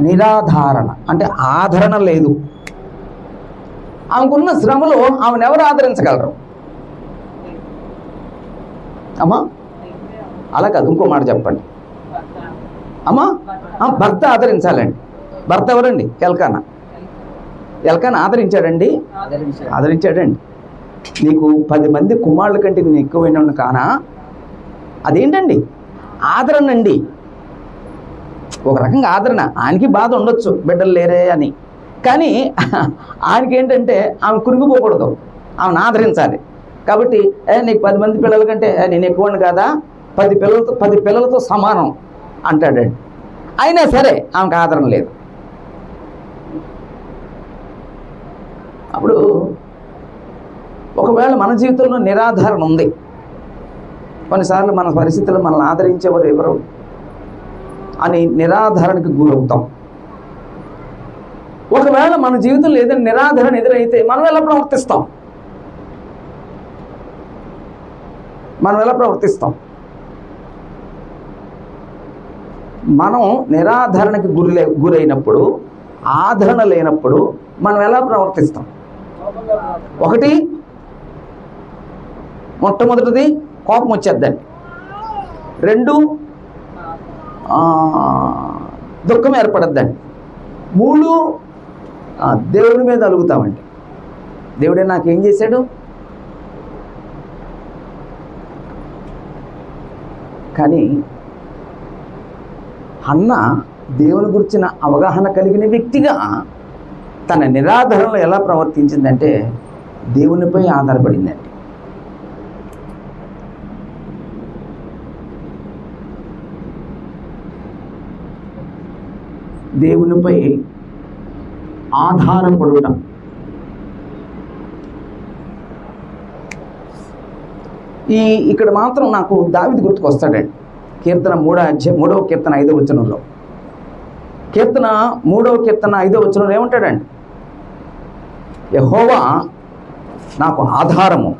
నిరాధారణ అంటే ఆదరణ లేదు. ఆమెకున్న శ్రమలో ఆమెను ఎవరు ఆదరించగలరు? అమ్మా అలా కాదు, ఇంకో మాట చెప్పండి. అమ్మా భర్త ఆదరించాలండి. భర్త ఎవరండి? ఎల్కానా. ఎల్కానా ఆదరించాడండి, ఆదరించాడండి. నీకు 10 మంది కుమారుల కంటే నేను ఎక్కువైన కానా? అదేంటండి? ఆదరణ అండి. ఒక రకంగా ఆదరణ. ఆయనకి బాధ ఉండొచ్చు బిడ్డలు లేరే అని, కానీ ఆయనకి ఏంటంటే ఆమె కురిగిపోకూడదు, ఆమెను ఆదరించాలి. కాబట్టి నీకు 10 మంది పిల్లల కంటే నేను ఎక్కువని కాదా, 10 పిల్లలతో సమానం అంటాడండి. అయినా సరే ఆమెకు ఆదరణ లేదు. అప్పుడు ఒకవేళ మన జీవితంలో నిరాధారణ ఉంది, కొన్నిసార్లు మన పరిస్థితుల్లో మనల్ని ఆదరించేవారు ఎవరు అని నిరాధారణకి గురవుతాం. ఒకవేళ మన జీవితంలో ఏదైనా నిరాధారణ ఎదురైతే మనం ఎలా ప్రవర్తిస్తాం? మనం ఎలా ప్రవర్తిస్తాం? మనం నిరాధారణకి గురైనప్పుడు, ఆదరణ లేనప్పుడు మనం ఎలా ప్రవర్తిస్తాం? ఒకటి, మొట్టమొదటిది కోపం వచ్చేద్దండి. 2 దుఃఖం ఏర్పడద్దండి. 3 దేవుడి మీద అలుగుతామండి. దేవుడే నాకేం చేశాడు? కానీ అన్న దేవుని గురించిన అవగాహన కలిగిన వ్యక్తిగా తన నిరాధారణలో ఎలా ప్రవర్తించిందంటే దేవునిపై ఆధారపడిందండి. దేవునిపై ఆధారపడుట. ఇక్కడ మాత్రం నాకు దావీదు గుర్తుకొస్తాడండి. కీర్తన 3వ కీర్తన 5వ వచనంలో, కీర్తన 3వ కీర్తన 5వ వచనంలో ఏమంటాడండి? యెహోవా నాకు ఆధారము,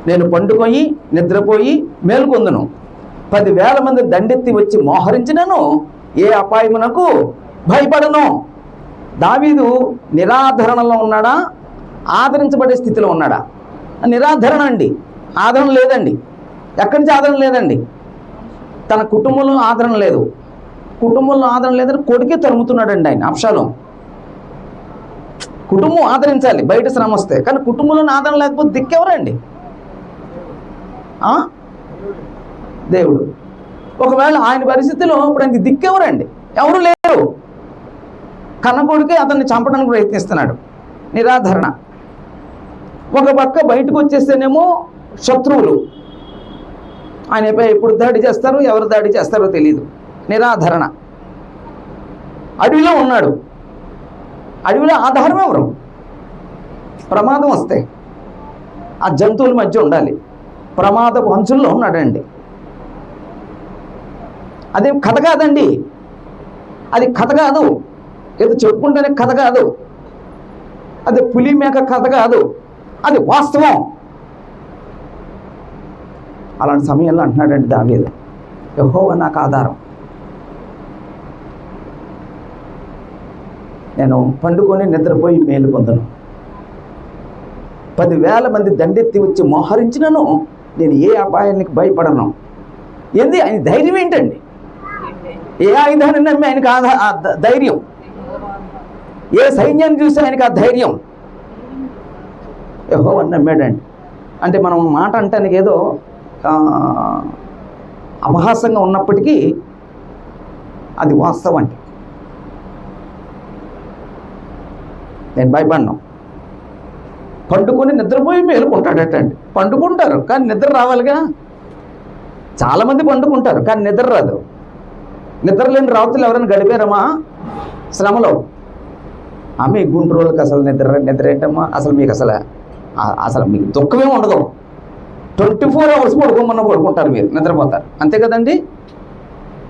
నేను పండుకొని నిద్రపోయి మేలుకొందును. 10,000 మంది దండెత్తి వచ్చి మోహరించినను ఏ అపాయమునకు భయపడను. దావీదు నిరాధరణలో ఉన్నాడా, ఆదరించబడే స్థితిలో ఉన్నాడా? నిరాధరణ అండి, ఆదరణ లేదండి. ఎక్కడి నుంచి ఆదరణ లేదండి? తన కుటుంబంలో ఆదరణ లేదు. కుటుంబంలో ఆదరణ లేదని కొడుకే తరుముతున్నాడండి ఆయన, అబ్షాలోం. కుటుంబం ఆదరించాలి బయట శ్రమ వస్తే, కానీ కుటుంబంలో ఆదరణ లేకపోతే దిక్కెవరండి? దేవుడు. ఒకవేళ ఆయన పరిస్థితిలో ఇప్పుడు ఆయనకి దిక్కెవరండి? ఎవరు లేరు. కన్న కొడుకే అతన్ని చంపడానికి ప్రయత్నిస్తున్నాడు. నిరాధరణ. ఒక పక్క బయటకు వచ్చేస్తేనేమో శత్రువులు ఆయనపై ఎప్పుడు దాడి చేస్తారో, ఎవరు దాడి చేస్తారో తెలియదు. నిరాధరణ. అడవిలో ఉన్నాడు. అడవిలో ఆధారం ఎవరు? ప్రమాదం వస్తే ఆ జంతువుల మధ్య ఉండాలి. ప్రమాదపు అంచుల్లో ఉన్నాడండి. అదేం కథ కాదండి, అది కథ కాదు. ఏదో చెప్పుకుంటేనే కథ కాదు, అది పులి మేక కథ కాదు, అది వాస్తవం. అలాంటి సమయంలో అంటున్నాడండి దావీదు, యెహోవా నాకు ఆధారం. నేను పండుకొని నిద్రపోయి మేలు పొందను. 10,000 మంది దండెత్తి వచ్చి మోహరించినను నేను ఏ అపాయానికి భయపడను. ఏంది ఆయన ధైర్యం ఏంటండి? ఏ ఆయుధాన్ని నమ్మి ఆయనకి ధైర్యం? ఏ సైన్యాన్ని చూసి ఆయనకి ఆ ధైర్యం? యెహోవాను నమ్మాడండి. అంటే మనం మాట అంటానికి ఏదో అపహాసంగా ఉన్నప్పటికీ అది వాస్తవం అండి. నేను భయపడ్డాను. పండుకొని నిద్రపోయి మేలుకుంటాడటండి. పండుకుంటారు కానీ నిద్ర రావాలిగా. చాలామంది పండుకుంటారు కానీ నిద్ర రాదు. నిద్ర లేని రాత్రులు ఎవరైనా గడిపారమ్మా శ్రమలో? మీ గుండ్రోళ్ళకి అసలు నిద్ర ఏంటమ్మా? అసలు మీకు అసలు మీకు దుఃఖమే ఉండదు. 24 hours పడుకుంటారు, మీరు నిద్రపోతారు, అంతే కదండి.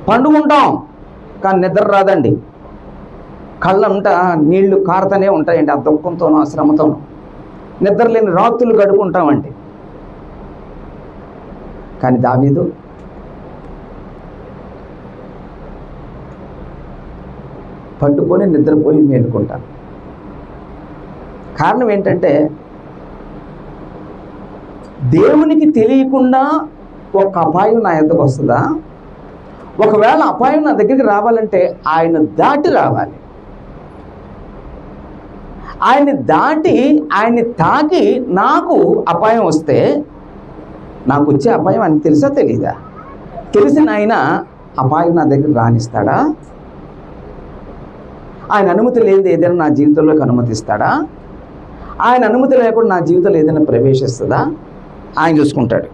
పండుకుంటాం కానీ నిద్ర రాదండి. కళ్ళంతా నీళ్లు కారుతూనే ఉంటాయండి ఆ దుఃఖంతోనూ ఆ శ్రమతోనూ. నిద్ర లేని రాత్రులు గడుపుకుంటామండి. కానీ దావీదు పట్టుకొని నిద్రపోయి మేలుకుంటాను. కారణం ఏంటంటే దేవునికి తెలియకుండా ఒక అపాయం నా ఎద్దకు వస్తుందా? ఒకవేళ అపాయం నా దగ్గరికి రావాలంటే ఆయన దాటి రావాలి. ఆయన్ని దాటి ఆయన్ని తాకి నాకు అపాయం వస్తే నాకు వచ్చే అపాయం ఆయనకు తెలుసా తెలీదా? తెలిసిన ఆయన అపాయం నా దగ్గర రానిస్తాడా? ఆయన అనుమతి లేనిది ఏదైనా నా జీవితంలోకి అనుమతిస్తాడా? ఆయన అనుమతి లేకుండా నా జీవితంలో ఏదైనా ప్రవేశిస్తుందా? ఆయన చూసుకుంటాడు.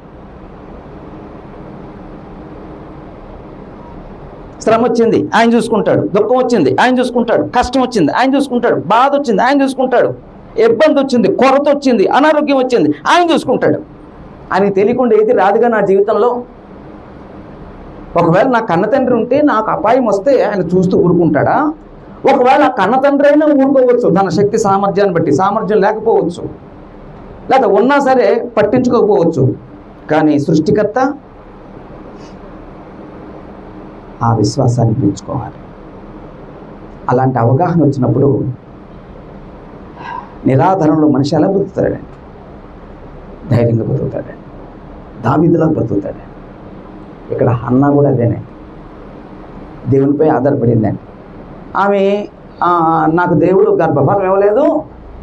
శ్రమ వచ్చింది ఆయన చూసుకుంటాడు, దుఃఖం వచ్చింది ఆయన చూసుకుంటాడు, కష్టం వచ్చింది ఆయన చూసుకుంటాడు, బాధ వచ్చింది ఆయన చూసుకుంటాడు, ఇబ్బంది వచ్చింది, కొరత వచ్చింది, అనారోగ్యం వచ్చింది ఆయన చూసుకుంటాడు. ఆయనకి తెలియకుండా ఏది రాదుగా నా జీవితంలో. ఒకవేళ నా కన్న తండ్రి ఉంటే నాకు అపాయం వస్తే ఆయన చూస్తూ ఊరుకుంటాడా? ఒకవేళ ఆ కన్న తండ్రి అయినా ఊరుకోవచ్చు, తన శక్తి సామర్థ్యాన్ని బట్టి. సామర్థ్యం లేకపోవచ్చు, లేదా ఉన్నా సరే పట్టించుకోకపోవచ్చు. కానీ సృష్టికర్త ఆ విశ్వాసాన్ని పెంచుకోవాలి. అలాంటి అవగాహన వచ్చినప్పుడు నిరాధరణలో మనిషి ఎలా బతుకుతాడండి? ధైర్యంగా బతుకుతాడండి, దావీదులా బతుకుతాడండి. ఇక్కడ హన్నా కూడా అదేనే, దేవునిపై ఆధారపడిందండి. ఆమె నాకు దేవుడు గర్భఫలం ఇవ్వలేదు,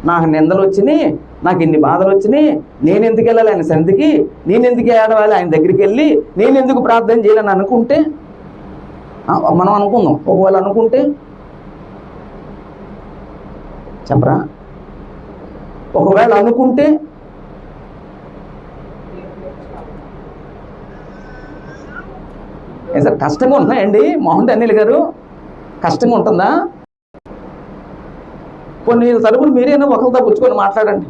నాకు నిందలు వచ్చినాయి, నాకు ఇన్ని బాధలు వచ్చినాయి, నేను ఎందుకు వెళ్ళాలి ఆయన సన్నిధికి, నేను ఎందుకు ఏడవాలి ఆయన దగ్గరికి వెళ్ళి, నేను ఎందుకు ప్రార్థన చేయాలని అనుకుంటే, మనం అనుకుందాం, ఒకవేళ అనుకుంటే చెప్పరా, ఒకవేళ అనుకుంటే సార్ కష్టంగా ఉన్నాయండి మోహన్ అనిల్ గారు? కష్టంగా ఉంటుందా? కొన్ని తలుపులు మీరేనా ఒకరితో పుచ్చుకొని మాట్లాడండి.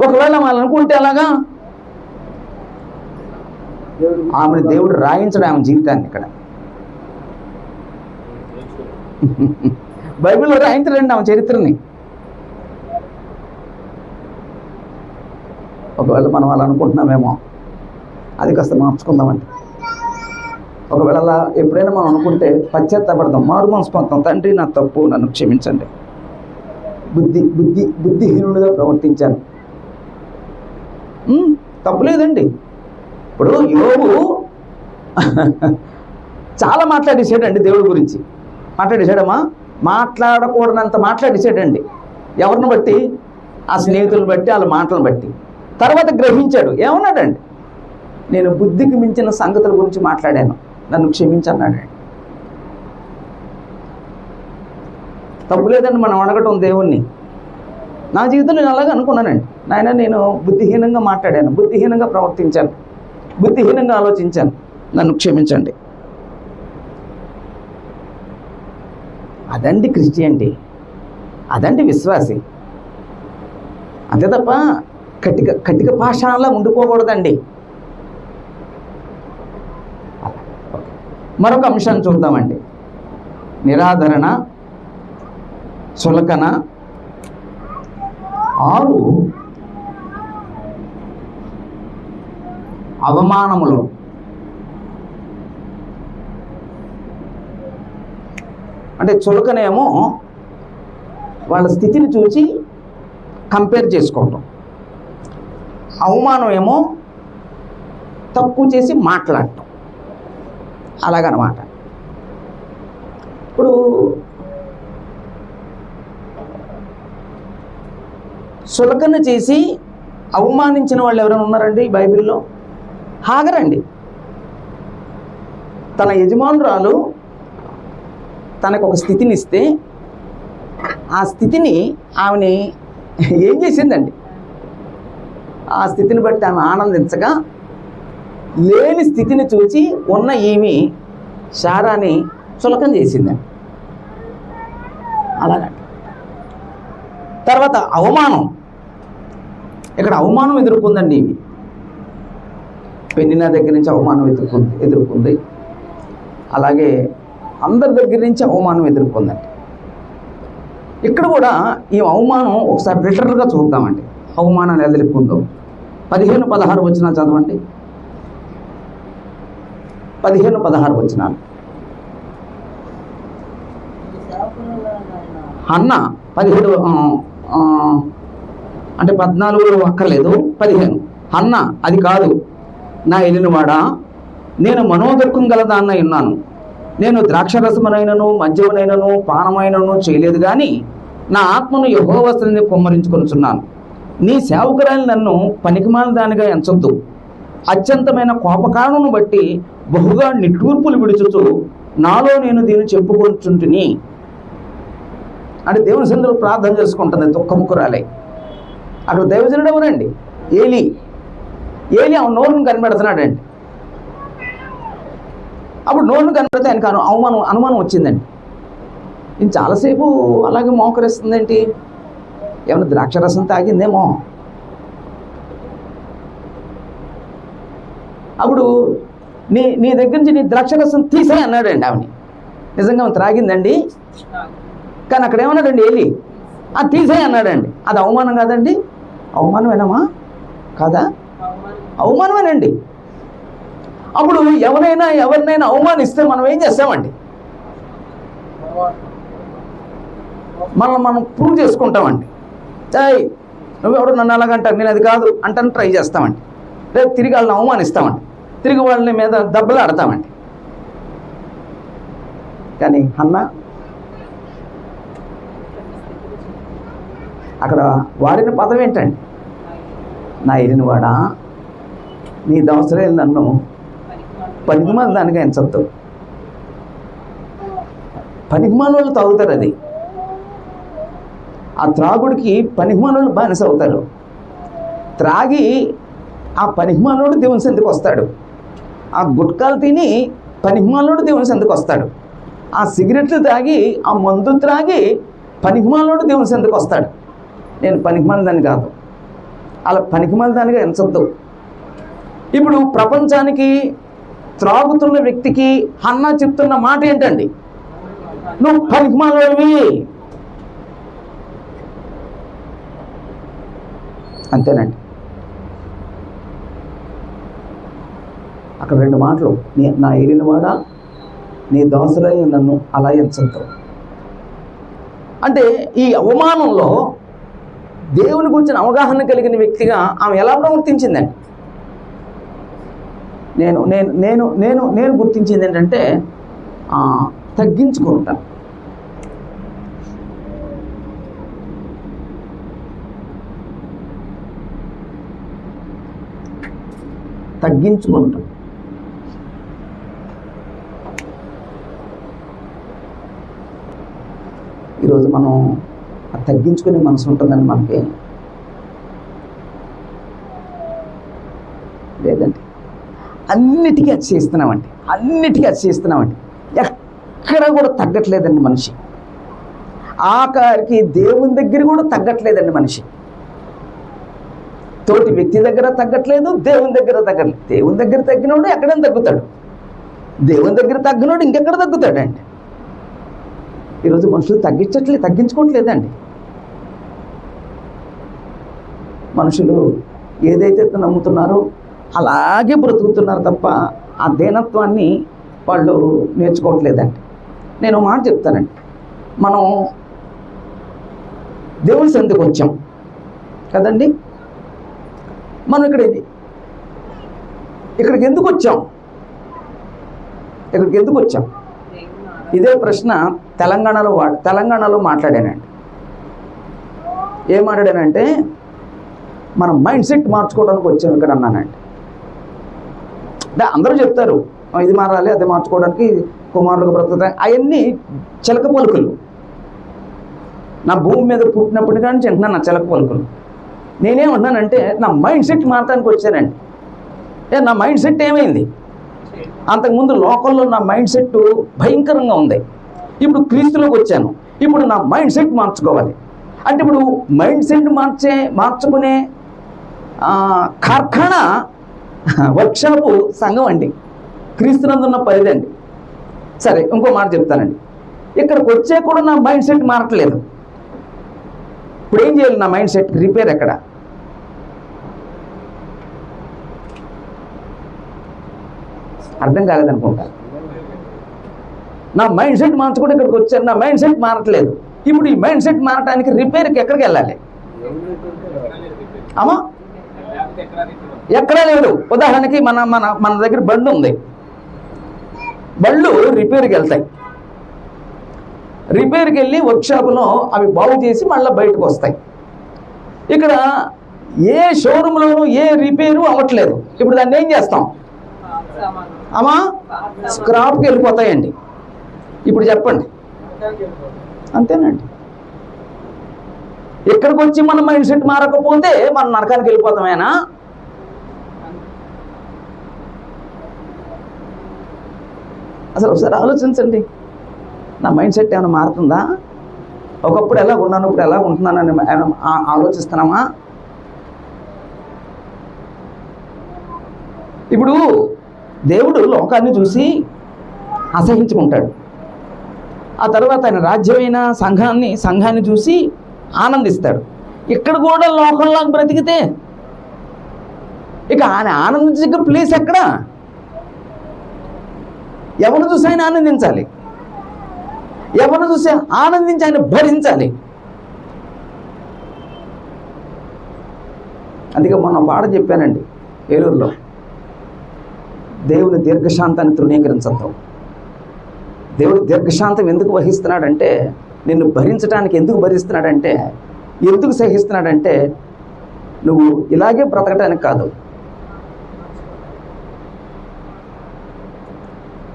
ఒకవేళ వాళ్ళు అనుకుంటే అలాగా ఆమెను దేవుడు రాయించడం ఆమె జీవితాన్ని. ఇక్కడ బైబిల్లో రాయించడండి ఆమె చరిత్రని. ఒకవేళ మనం వాళ్ళు అనుకుంటున్నామేమో, అది కాస్త మార్చుకుందామండి. ఒకవేళ అలా ఎప్పుడైనా మనం అనుకుంటే పశ్చాత్తాపడదాం, మారు మనసు పొందుతాం. తండ్రి నా తప్పు, నన్ను క్షమించండి, బుద్ధిహీనుడిగా ప్రవర్తించాను. తప్పులేదండి. ఇప్పుడు యోబు చాలా మాట్లాడేసాడండి దేవుడి గురించి. మాట్లాడేసాడమ్మా, మాట్లాడకూడనంత మాట్లాడేసాడండి. ఎవరిని బట్టి? ఆ స్నేహితులను బట్టి, వాళ్ళ మాటలను బట్టి. తర్వాత గ్రహించాడు, ఏమన్నాడండి? నేను బుద్ధికి మించిన సంగతుల గురించి మాట్లాడాను, నన్ను క్షమించన్నాడు. తప్పులేదండి మనం అడగటం దేవుణ్ణి. నా జీవితంలో నేను అలాగే అనుకున్నానండి, నాయన నేను బుద్ధిహీనంగా మాట్లాడాను, బుద్ధిహీనంగా ప్రవర్తించాను, బుద్ధిహీనంగా ఆలోచించాను, నన్ను క్షమించండి. అదండి క్రిస్టియానిటీ, అదండి విశ్వాసి. అంతే తప్ప కటిక పాషాణంలా ఉండిపోకూడదండి. మరొక అంశాన్ని చూద్దామండి. నిరాదరణ, చులకన. 6 అవమానములు. అంటే చులకనేమో వాళ్ళ స్థితిని చూసి కంపేర్ చేసుకోవటం, అవమానం ఏమో తక్కువ చేసి మాట్లాడటం, అలాగనమాట. ఇప్పుడు చులకన చేసి అవమానించిన వాళ్ళు ఎవరైనా ఉన్నారండి బైబిల్లో? హాగరండి. తన యజమానురాలు తనకు ఒక స్థితిని ఇస్తే ఆ స్థితిని ఆమెని ఏం చేసిందండి? ఆ స్థితిని బట్టి ఆమె ఆనందించగా లేని స్థితిని చూసి ఉన్న ఈమె శారాని చులకన చేసిందండి. అలాగండి. తర్వాత అవమానం. ఇక్కడ అవమానం ఎదుర్కొందండి. ఇవి పెన్నినా దగ్గర నుంచి అవమానం ఎదుర్కొంది. అలాగే అందరి దగ్గర నుంచి అవమానం ఎదుర్కొందండి. ఇక్కడ కూడా ఈ అవమానం ఒకసారి లిటరల్గా చూద్దామండి. అవమానాలు ఎదుర్కొందో 15-16 వచనాలు చదవండి. 15-16 వచనాలు. అన్న 17 అంటే 14 అక్కర్లేదు, 15. అన్న అది కాదు, నా ఎలినవాడా, నేను మనోదర్కం గలదాన్న ఉన్నాను. నేను ద్రాక్షరసమునైనను మద్యమునైనను పానమైనను చేయలేదు, కానీ నా ఆత్మను యెహోవా సన్నిధిని కుమ్మరించుకొనుచున్నాను. నీ సేవకురాలు నన్ను పనికిమాలిన దానిగా ఎంచొద్దు. అత్యంతమైన కోపకారణను బట్టి బహుగా నిట్టూర్పులు విడుచుతూ నాలో నేను దీన్ని చెప్పుకుంటుంటిని. అంటే దేవుని సన్నిధిలో ప్రార్థన చేసుకుంటుంది దుఃఖముకురాలై. అక్కడ దైవజనుడు ఎవరండి? ఏలి ఆమె నోరును కనిపెడుతున్నాడండి. అప్పుడు నోరును కనిపెడితే ఆయనకు అనుమానం వచ్చిందండి. నేను చాలాసేపు అలాగే మోకరిస్తుందేంటి? ఏమైనా ద్రాక్షరసం తాగిందేమో. అప్పుడు నీ దగ్గర నుంచి నీ ద్రాక్షరసం తీసేయి అన్నాడండి ఆమెని. నిజంగా ఆమె త్రాగిందండి, కానీ అక్కడ ఏమన్నాడండి? ఏలి తీసేయి అన్నాడండి. అది అవమానం కాదండి? అవమానమేనమ్మా కాదా? అవమానమేనండి. అప్పుడు ఎవరినైనా అవమానిస్తే మనం ఏం చేస్తామండి? మనం ప్రూవ్ చేసుకుంటామండి. నువ్వెవరు నన్ను అలాగంటారు, నేను అది కాదు అంటాను ట్రై చేస్తామండి. రేపు తిరిగి వాళ్ళని అవమానిస్తామండి, తిరిగి వాళ్ళ మీద దెబ్బలు ఆడతామండి. కానీ అన్న అక్కడ వాడిన పదం ఏంటండి? నా ఎలినవాడా, నీ దవసరాలు నన్ను పనికిమాలిన దానిగా ఎంచొద్దు. పనికిమాలిన వాళ్ళు తాగుతారు. అది ఆ త్రాగుడికి పనికిమాలిన వాళ్ళు బానిస అవుతారు. త్రాగి ఆ పనికిమాలినోడు దేవుని సందికి వస్తాడు. ఆ గుట్కాలు తిని పనికిమాలినోడు దేవుని సందికి వస్తాడు. ఆ సిగరెట్లు తాగి ఆ మందు త్రాగి పనికిమాలినోడు దేవుని సందికి వస్తాడు. నేను పనికిమాలిన దాన్ని కాదు, అలా పనికిమాలిన దానిగా ఎంచొద్దు. ఇప్పుడు ప్రపంచానికి త్రాగుతున్న వ్యక్తికి హన్నా చెప్తున్న మాట ఏంటండి? నువ్వు పనికిమాలినవి. అంతేనండి. అక్కడ 2 మాటలు, నా ఏలినవాడా నీ దాసులై నన్ను అలా ఎంచంతో. అంటే ఈ అవమానంలో దేవుని గురించిన అవగాహన కలిగిన వ్యక్తిగా ఆమె ఎలా ప్రవర్తించిందండి? నేను నేను నేను నేను నేను గుర్తించింది ఏంటంటే తగ్గించుకుంటాను. ఈరోజు మనం తగ్గించుకునే మనసు ఉంటుందండి మనకి? లేదండి. అన్నిటికీ అతిశయిస్తున్నామండి, ఎక్కడ కూడా తగ్గట్లేదండి మనిషి. ఆఖరికి దేవుని దగ్గర కూడా తగ్గట్లేదండి మనిషి. తోటి వ్యక్తి దగ్గర తగ్గట్లేదు, దేవుని దగ్గర తగ్గట్లేదు. దేవుని దగ్గర తగ్గినోడు ఎక్కడైనా తగ్గుతాడు, దేవుని దగ్గర తగ్గినోడు ఇంకెక్కడ తగ్గుతాడండి. ఈరోజు మనుషులు తగ్గించుకోవట్లేదండి. మనుషులు ఏదైతే నమ్ముతున్నారో అలాగే బ్రతుకుతున్నారు తప్ప ఆ దీనత్వాన్ని వాళ్ళు నేర్చుకోవట్లేదండి. నేను మాట చెప్తానండి, మనం దేవుని సన్నిధికి వచ్చాం కదండి. మనం ఇక్కడికి ఎందుకు వచ్చాం? ఇదే ప్రశ్న తెలంగాణలో మాట్లాడానండి. ఏం మాట్లాడానంటే, మనం మైండ్ సెట్ మార్చుకోవడానికి వచ్చాం ఇక్కడ అన్నానండి. అంటే అందరూ చెప్తారు ఇది మారాలి, అది మార్చుకోవడానికి, కుమారులకు బ్రతుకుతాయి, అవన్నీ చిలక పలుకులు. నా భూమి మీద పుట్టినప్పటి కానీ వింటున్నాను నా చిలక పలుకులు. నేనేమంటున్నానంటే నా మైండ్ సెట్ మారడానికి వచ్చానండి. నా మైండ్ సెట్ ఏమైంది? అంతకుముందు లోకల్లో నా మైండ్ సెట్ భయంకరంగా ఉంది. ఇప్పుడు క్రీస్తులోకి వచ్చాను, ఇప్పుడు నా మైండ్ సెట్ మార్చుకోవాలి. అంటే ఇప్పుడు మైండ్ సెట్ మార్చుకునే కార్ఖానా వర్క్షాపు సంఘం అండి, క్రీస్తునందున్న పరిధండి. సరే, ఇంకో మాట చెప్తానండి. ఇక్కడికి వచ్చే కూడా నా మైండ్ సెట్ మారట్లేదు. ఇప్పుడు ఏం చేయాలి? నా మైండ్ సెట్ రిపేర్ ఎక్కడ? అర్థం కాలేదనుకుంటా. నా మైండ్ సెట్ మార్చుకుంటే ఇక్కడికి వచ్చాను, నా మైండ్ సెట్ మారట్లేదు. ఇప్పుడు ఈ మైండ్ సెట్ మారటానికి రిపేర్కి ఎక్కడికి వెళ్ళాలి? అమ్మా, ఎక్కడా లేదు. ఉదాహరణకి మన దగ్గర బండి ఉంది, బళ్ళు రిపేర్కి వెళ్తాయి. రిపేర్కి వెళ్ళి వర్క్షాప్లో అవి బాగు చేసి మళ్ళీ బయటకు వస్తాయి. ఇక్కడ ఏ షోరూంలోనూ ఏ రిపేరు అవ్వట్లేదు. ఇప్పుడు దాన్ని ఏం చేస్తాం? అమ్మా, స్క్రాప్కి వెళ్ళిపోతాయండి. ఇప్పుడు చెప్పండి, అంతేనండి. ఇక్కడికి వచ్చి మన మైండ్ సెట్ మారకపోతే మనం నరకానికి వెళ్ళిపోతామేనా? అసలు ఒకసారి ఆలోచించండి, నా మైండ్ సెట్ ఏమైనా మారుతుందా? ఒకప్పుడు ఎలా ఉన్నాను, ఇప్పుడు ఎలా ఉంటున్నానని ఆలోచిస్తున్నామా? ఇప్పుడు దేవుడు లోకాన్ని చూసి అసహించుకుంటాడు. ఆ తర్వాత ఆయన రాజ్యమైన సంఘాన్ని చూసి ఆనందిస్తాడు. ఇక్కడ కూడా లోకంలో బ్రతికితే ఇక ఆయన ఆనందించే ప్లేస్ ఎక్కడ? ఎవరు చూసి ఆయన ఆనందించాలి, ఎవరు చూసి ఆనందించి ఆయన భరించాలి. అందుకే మొన్న పాట చెప్పానండి ఏలూరులో, దేవుని దీర్ఘశాంతాన్ని తృణీకరించద్దు. దేవుడు దీర్ఘశాంతం ఎందుకు వహిస్తున్నాడంటే, నిన్ను భరించడానికి ఎందుకు భరిస్తున్నాడంటే, ఎందుకు సహిస్తున్నాడంటే నువ్వు ఇలాగే బ్రతకటానికి కాదు.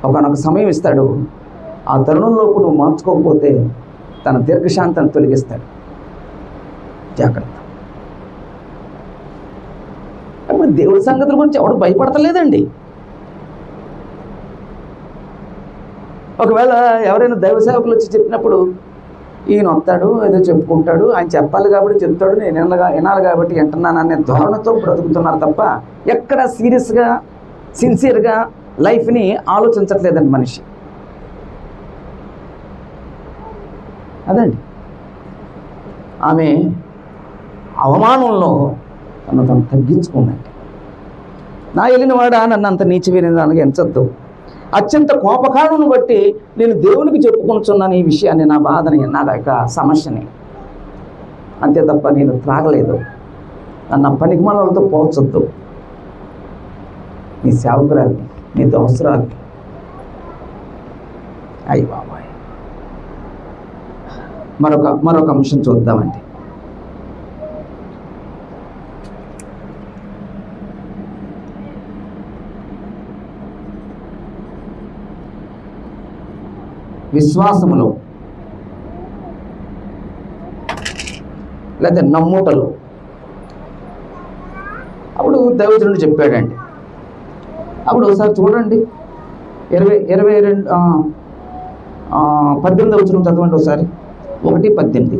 ఒకనొక సమయం ఇస్తాడు, ఆ తరుణంలోపు నువ్వు మార్చుకోకపోతే తన దీర్ఘశాంతాన్ని తొలగిస్తాడు. జాగ్రత్త. అప్పుడు దేవుడి సంగతుల గురించి ఎవడు భయపడతలేదండి. ఒకవేళ ఎవరైనా దైవ సేవకులు వచ్చి చెప్పినప్పుడు ఈయన వస్తాడు, ఏదో చెప్పుకుంటాడు, ఆయన చెప్పాలి కాబట్టి చెప్తాడు, నేను వినాలి కాబట్టి వింటున్నాను అనే ధోరణితో బ్రతుకుతున్నారు తప్ప ఎక్కడ సీరియస్గా సిన్సియర్గా లైఫ్ని ఆలోచించట్లేదండి మనిషి. అదండి, ఆమె అవమానంలో తను తగ్గించుకుందండి. నా వెళ్ళినవాడా నన్ను అంత నీచమైన దానికి ఎంచొద్దు. అత్యంత కోపకారణను బట్టి నేను దేవునికి చెప్పుకొనుచున్నాను ఈ విషయాన్ని, నా బాధని, నా యొక్క సమస్యని. అంతే తప్ప నేను త్రాగలేదు. నన్ను పనికిమాలతో పోల్చొద్దు. నీ సేవకురాలి, నీ దోసరాలి. అయ్యి బాబాయ్, మరొక అంశం చూద్దామండి. విశ్వాసములో లేదా నమ్ముటలో. అప్పుడు దైవజనుడు చెప్పాడండి. అప్పుడు ఒకసారి చూడండి, 18 వచనం చదవండి ఒకసారి. 1:18.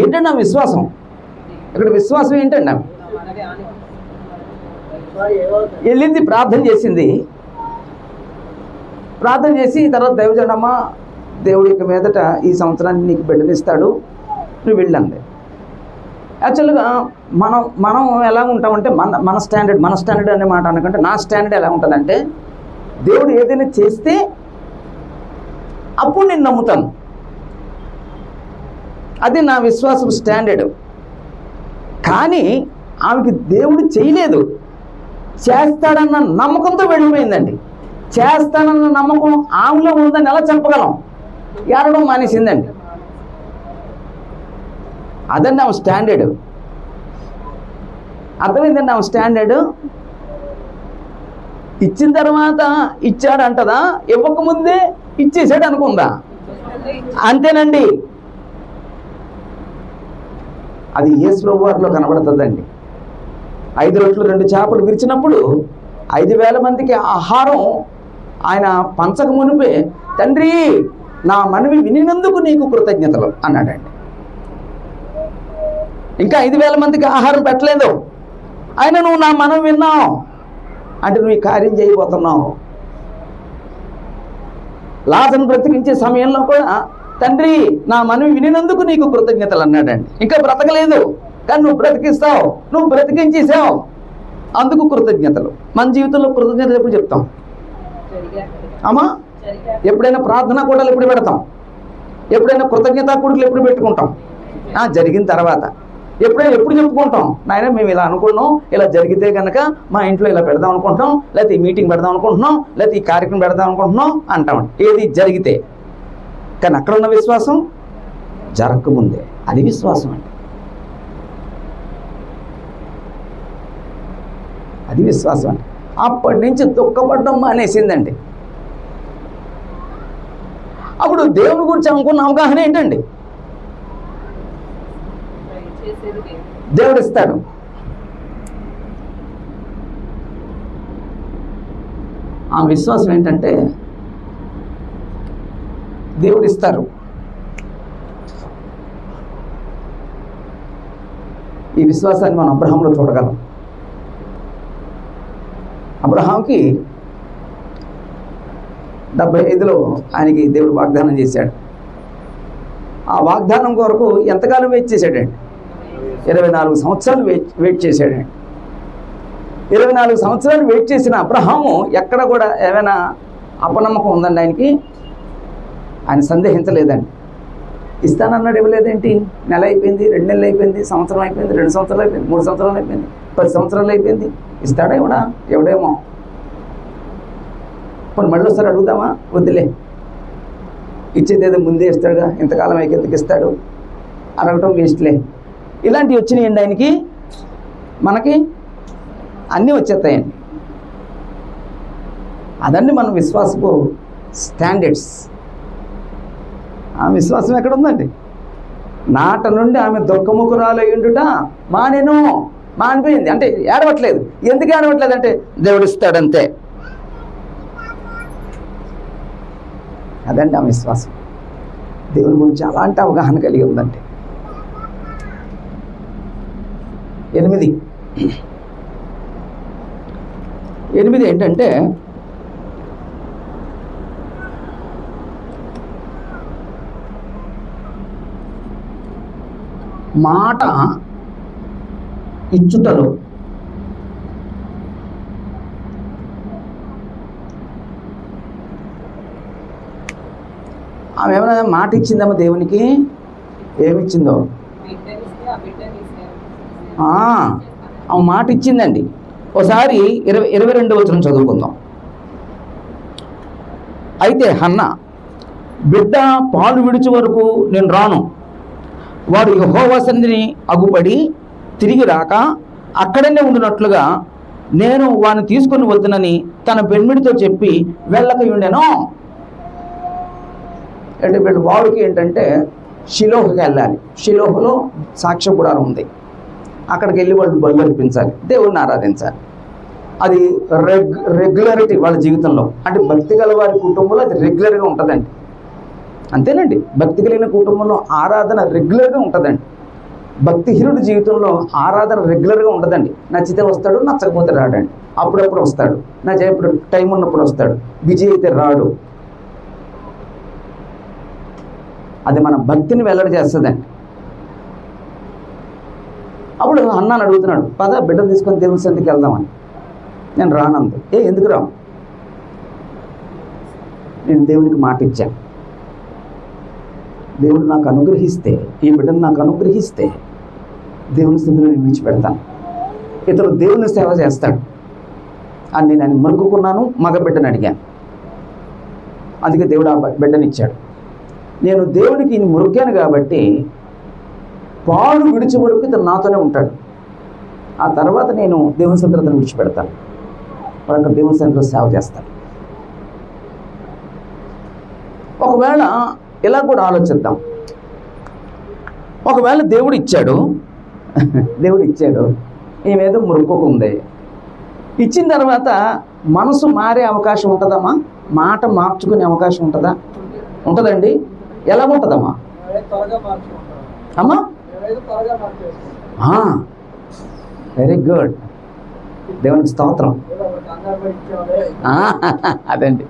ఏంటండి ఆ విశ్వాసం? ఇక్కడ విశ్వాసం ఏంటండి? ఆమె వెళ్ళింది, ప్రార్థన చేసింది. ప్రార్థన చేసి తర్వాత దైవజనమ్మ, దేవుడి యొక్క మీదట ఈ సంవత్సరాన్ని నీకు బిడ్డనిస్తాడు, నువ్వు వెళ్ళండి. యాక్చువల్గా మనం ఎలా ఉంటామంటే మన స్టాండర్డ్ అనే మాట అనకంటే నా స్టాండర్డ్ ఎలా ఉంటుందంటే, దేవుడు ఏదైనా చేస్తే అప్పుడు నేను నమ్ముతాను. అది నా విశ్వాసం స్టాండర్డ్. కానీ ఆమెకి దేవుడు చేయలేదు, చేస్తాడన్న నమ్మకంతో వెళ్ళిపోయిందండి. చేస్తానన్న నమ్మకం ఆమెలో ఉందని ఎలా చెప్పగలం? ఏడడం మానేసిందండి. అదండి ఆమె స్టాండర్డ్. అర్థమైందండి ఆమె స్టాండర్డ్. ఇచ్చిన తర్వాత ఇచ్చాడు అంటదా, ఇవ్వకముందే ఇచ్చేసాడు అనుకుందా? అంతేనండి. అది యేసు ప్రభువు వారిలో కనబడుతుందండి. 5 రొట్టెలు 2 చేపలు విరిచినప్పుడు 5,000 మందికి ఆహారం ఆయన పంచక మునిపే, తండ్రి నా మనవి వినినందుకు నీకు కృతజ్ఞతలు అన్నాడండి. ఇంకా 5,000 మందికి ఆహారం పెట్టలేదు. ఆయన నువ్వు నా మనవి విన్నావు అంటే నువ్వు ఈ కార్యం చేయబోతున్నావు. లాజరును బ్రతికించే సమయంలో కూడా తండ్రి నా మనవి వినినందుకు నీకు కృతజ్ఞతలు అన్నాడండి. ఇంకా బ్రతకలేదు కానీ నువ్వు బ్రతికిస్తావు, నువ్వు బ్రతికించేసావు, అందుకు కృతజ్ఞతలు. మన జీవితంలో కృతజ్ఞతలు ఎప్పుడు చెప్తాం అమ్మా? ఎప్పుడైనా ప్రార్థనా కూడలు ఎప్పుడు పెడతాం? ఎప్పుడైనా కృతజ్ఞతా కూడలు ఎప్పుడు పెట్టుకుంటాం? జరిగిన తర్వాత. ఎప్పుడు చెప్పుకుంటాం, నాయన మేము ఇలా అనుకున్నాం, ఇలా జరిగితే కనుక మా ఇంట్లో ఇలా పెడదాం అనుకుంటున్నాం, లేకపోతే ఈ మీటింగ్ పెడదాం అనుకుంటున్నాం, లేకపోతే ఈ కార్యక్రమం పెడదాం అనుకుంటున్నాం అంటామండి. ఏది జరిగితే. కానీ అక్కడ ఉన్న విశ్వాసం జరగకముందే, అది విశ్వాసం అండి. అది విశ్వాసం అండి. అప్పటి నుంచి దుఃఖపడడం మానేసిందండి. అప్పుడు దేవుని గురించి అనుకున్న అవగాహన ఏంటండి? దేవుడు ఇస్తాడు. ఆ విశ్వాసం ఏంటంటే దేవుడు ఇస్తారు. ఈ విశ్వాసాన్ని మనం అబ్రహాంలో చూడగలం. అబ్రహాంకి 75లో ఆయనకి దేవుడు వాగ్దానం చేశాడు. ఆ వాగ్దానం కొరకు ఎంతకాలం వెయిట్ చేశాడండి? 24 సంవత్సరాలు వెయిట్ చేశాడండి. 24 సంవత్సరాలు వెయిట్ చేసిన అబ్రహాము ఎక్కడ కూడా ఏమైనా అపనమ్మకం ఉందండి ఆయనకి? ఆయన సందేహించలేదండి. ఇస్తానన్నాడు, ఇవ్వలేదేంటి? నెల అయిపోయింది, 2 నెలలు అయిపోయింది, సంవత్సరం అయిపోయింది, 2 సంవత్సరాలు అయిపోయింది, 3 సంవత్సరాలు అయిపోయింది, 10 సంవత్సరాలు అయిపోయింది. ఇస్తాడా ఇవ్వడా? ఎవడేమో. ఇప్పుడు మళ్ళీ ఒకసారి అడుగుదామా? వద్దులే, ఇచ్చేదేదో ముందే ఇస్తాడుగా, ఇంతకాలం అయితే ఎందుకు ఇస్తాడు అడగటం వేస్ట్లే. ఇలాంటివి వచ్చినాయండి ఆయనకి. మనకి అన్నీ వచ్చేస్తాయండి. అదండి మన విశ్వాసపు స్టాండర్డ్స్. ఆ విశ్వాసం ఎక్కడ ఉందండి? నాట నుండి ఆమె దుఃఖముఖురాలయ్యుండుట మానిపోయింది. అంటే ఏడవట్లేదు. ఎందుకు ఏడవట్లేదు అంటే దేవుడు ఇస్తాడంతే. అదండి ఆ విశ్వాసం. దేవుని గురించి అలాంటి అవగాహన కలిగి ఉందండి. 8 8 ఏంటంటే మాట ఇచ్చుటలో ఆమె ఏమైనా మాట ఇచ్చిందమ్మా దేవునికి? ఏమిచ్చిందో? ఆమె మాట ఇచ్చిందండి. ఒకసారి 22 వచనం చదువుకుందాం. అయితే హన్న, బిడ్డ పాలు విడిచే వరకు నేను రాను. వాడు యెహోవా సన్నిధిని అగుపడి తిరిగి రాక అక్కడనే ఉండినట్లుగా నేను వాడిని తీసుకొని వద్దునని తన పెన్మిడితో చెప్పి వెళ్ళకయుండెను. అంటే వీళ్ళు వాడికి ఏంటంటే షిలోహుకి వెళ్ళాలి. షిలోహులో సాక్ష్య గుడారం ఉంది. అక్కడికి వెళ్ళి వాళ్ళు బలు అర్పించాలి, దేవుడిని ఆరాధించాలి. అది రెగ్యులారిటీ వాళ్ళ జీవితంలో. అంటే భక్తి గల వారి కుటుంబంలో అది రెగ్యులర్గా ఉంటుందండి. అంతేనండి, భక్తి కలిగిన కుటుంబంలో ఆరాధన రెగ్యులర్గా ఉంటుందండి. భక్తిహీనుడి జీవితంలో ఆరాధన రెగ్యులర్గా ఉండదండి. నచ్చితే వస్తాడు, నచ్చకపోతే రాడండి. అప్పుడప్పుడు వస్తాడు, ఇప్పుడు టైం ఉన్నప్పుడు వస్తాడు, బిజీ అయితే రాడు. అది మన భక్తిని వెల్లడి చేస్తుందండి. అప్పుడు అన్నాను అడుగుతున్నాడు, పద బిడ్డ తీసుకొని దేవుని సన్నిధికి వెళ్దామని. నేను రానంది. ఎందుకు రావు? నేను దేవునికి మాట ఇచ్చాను. దేవుడు నాకు అనుగ్రహిస్తే, ఈ బిడ్డను నాకు అనుగ్రహిస్తే దేవుని స్థితిలో నేను విడిచిపెడతాను. ఇతడు దేవుని సేవ చేస్తాడు అని నేను ఆయన మొక్కుకున్నాను. మగ బిడ్డను అడిగాను, అందుకే దేవుడు ఆ బిడ్డని ఇచ్చాడు. నేను దేవునికి మొక్కాను కాబట్టి పాలు విడిచే వరకు ఇతను నాతోనే ఉంటాడు. ఆ తర్వాత నేను దేవుని సన్నిధిని విడిచిపెడతాను. వాళ్ళకి దేవుని సన్నిధిలో సేవ చేస్తాను. ఒకవేళ ఇలా కూడా ఆలోచిద్దాం. ఒకవేళ దేవుడు ఇచ్చాడు, ఈమెదో మొక్కుకుంది. ఇచ్చిన తర్వాత మనసు మారే అవకాశం ఉంటుందమ్మా? మాట మార్చుకునే అవకాశం ఉంటుందా? ఉంటుందండి. ఎలా ఉంటుందమ్మా? అమ్మా, వెరీ గుడ్, దేవునికి స్తోత్రం. అదండి,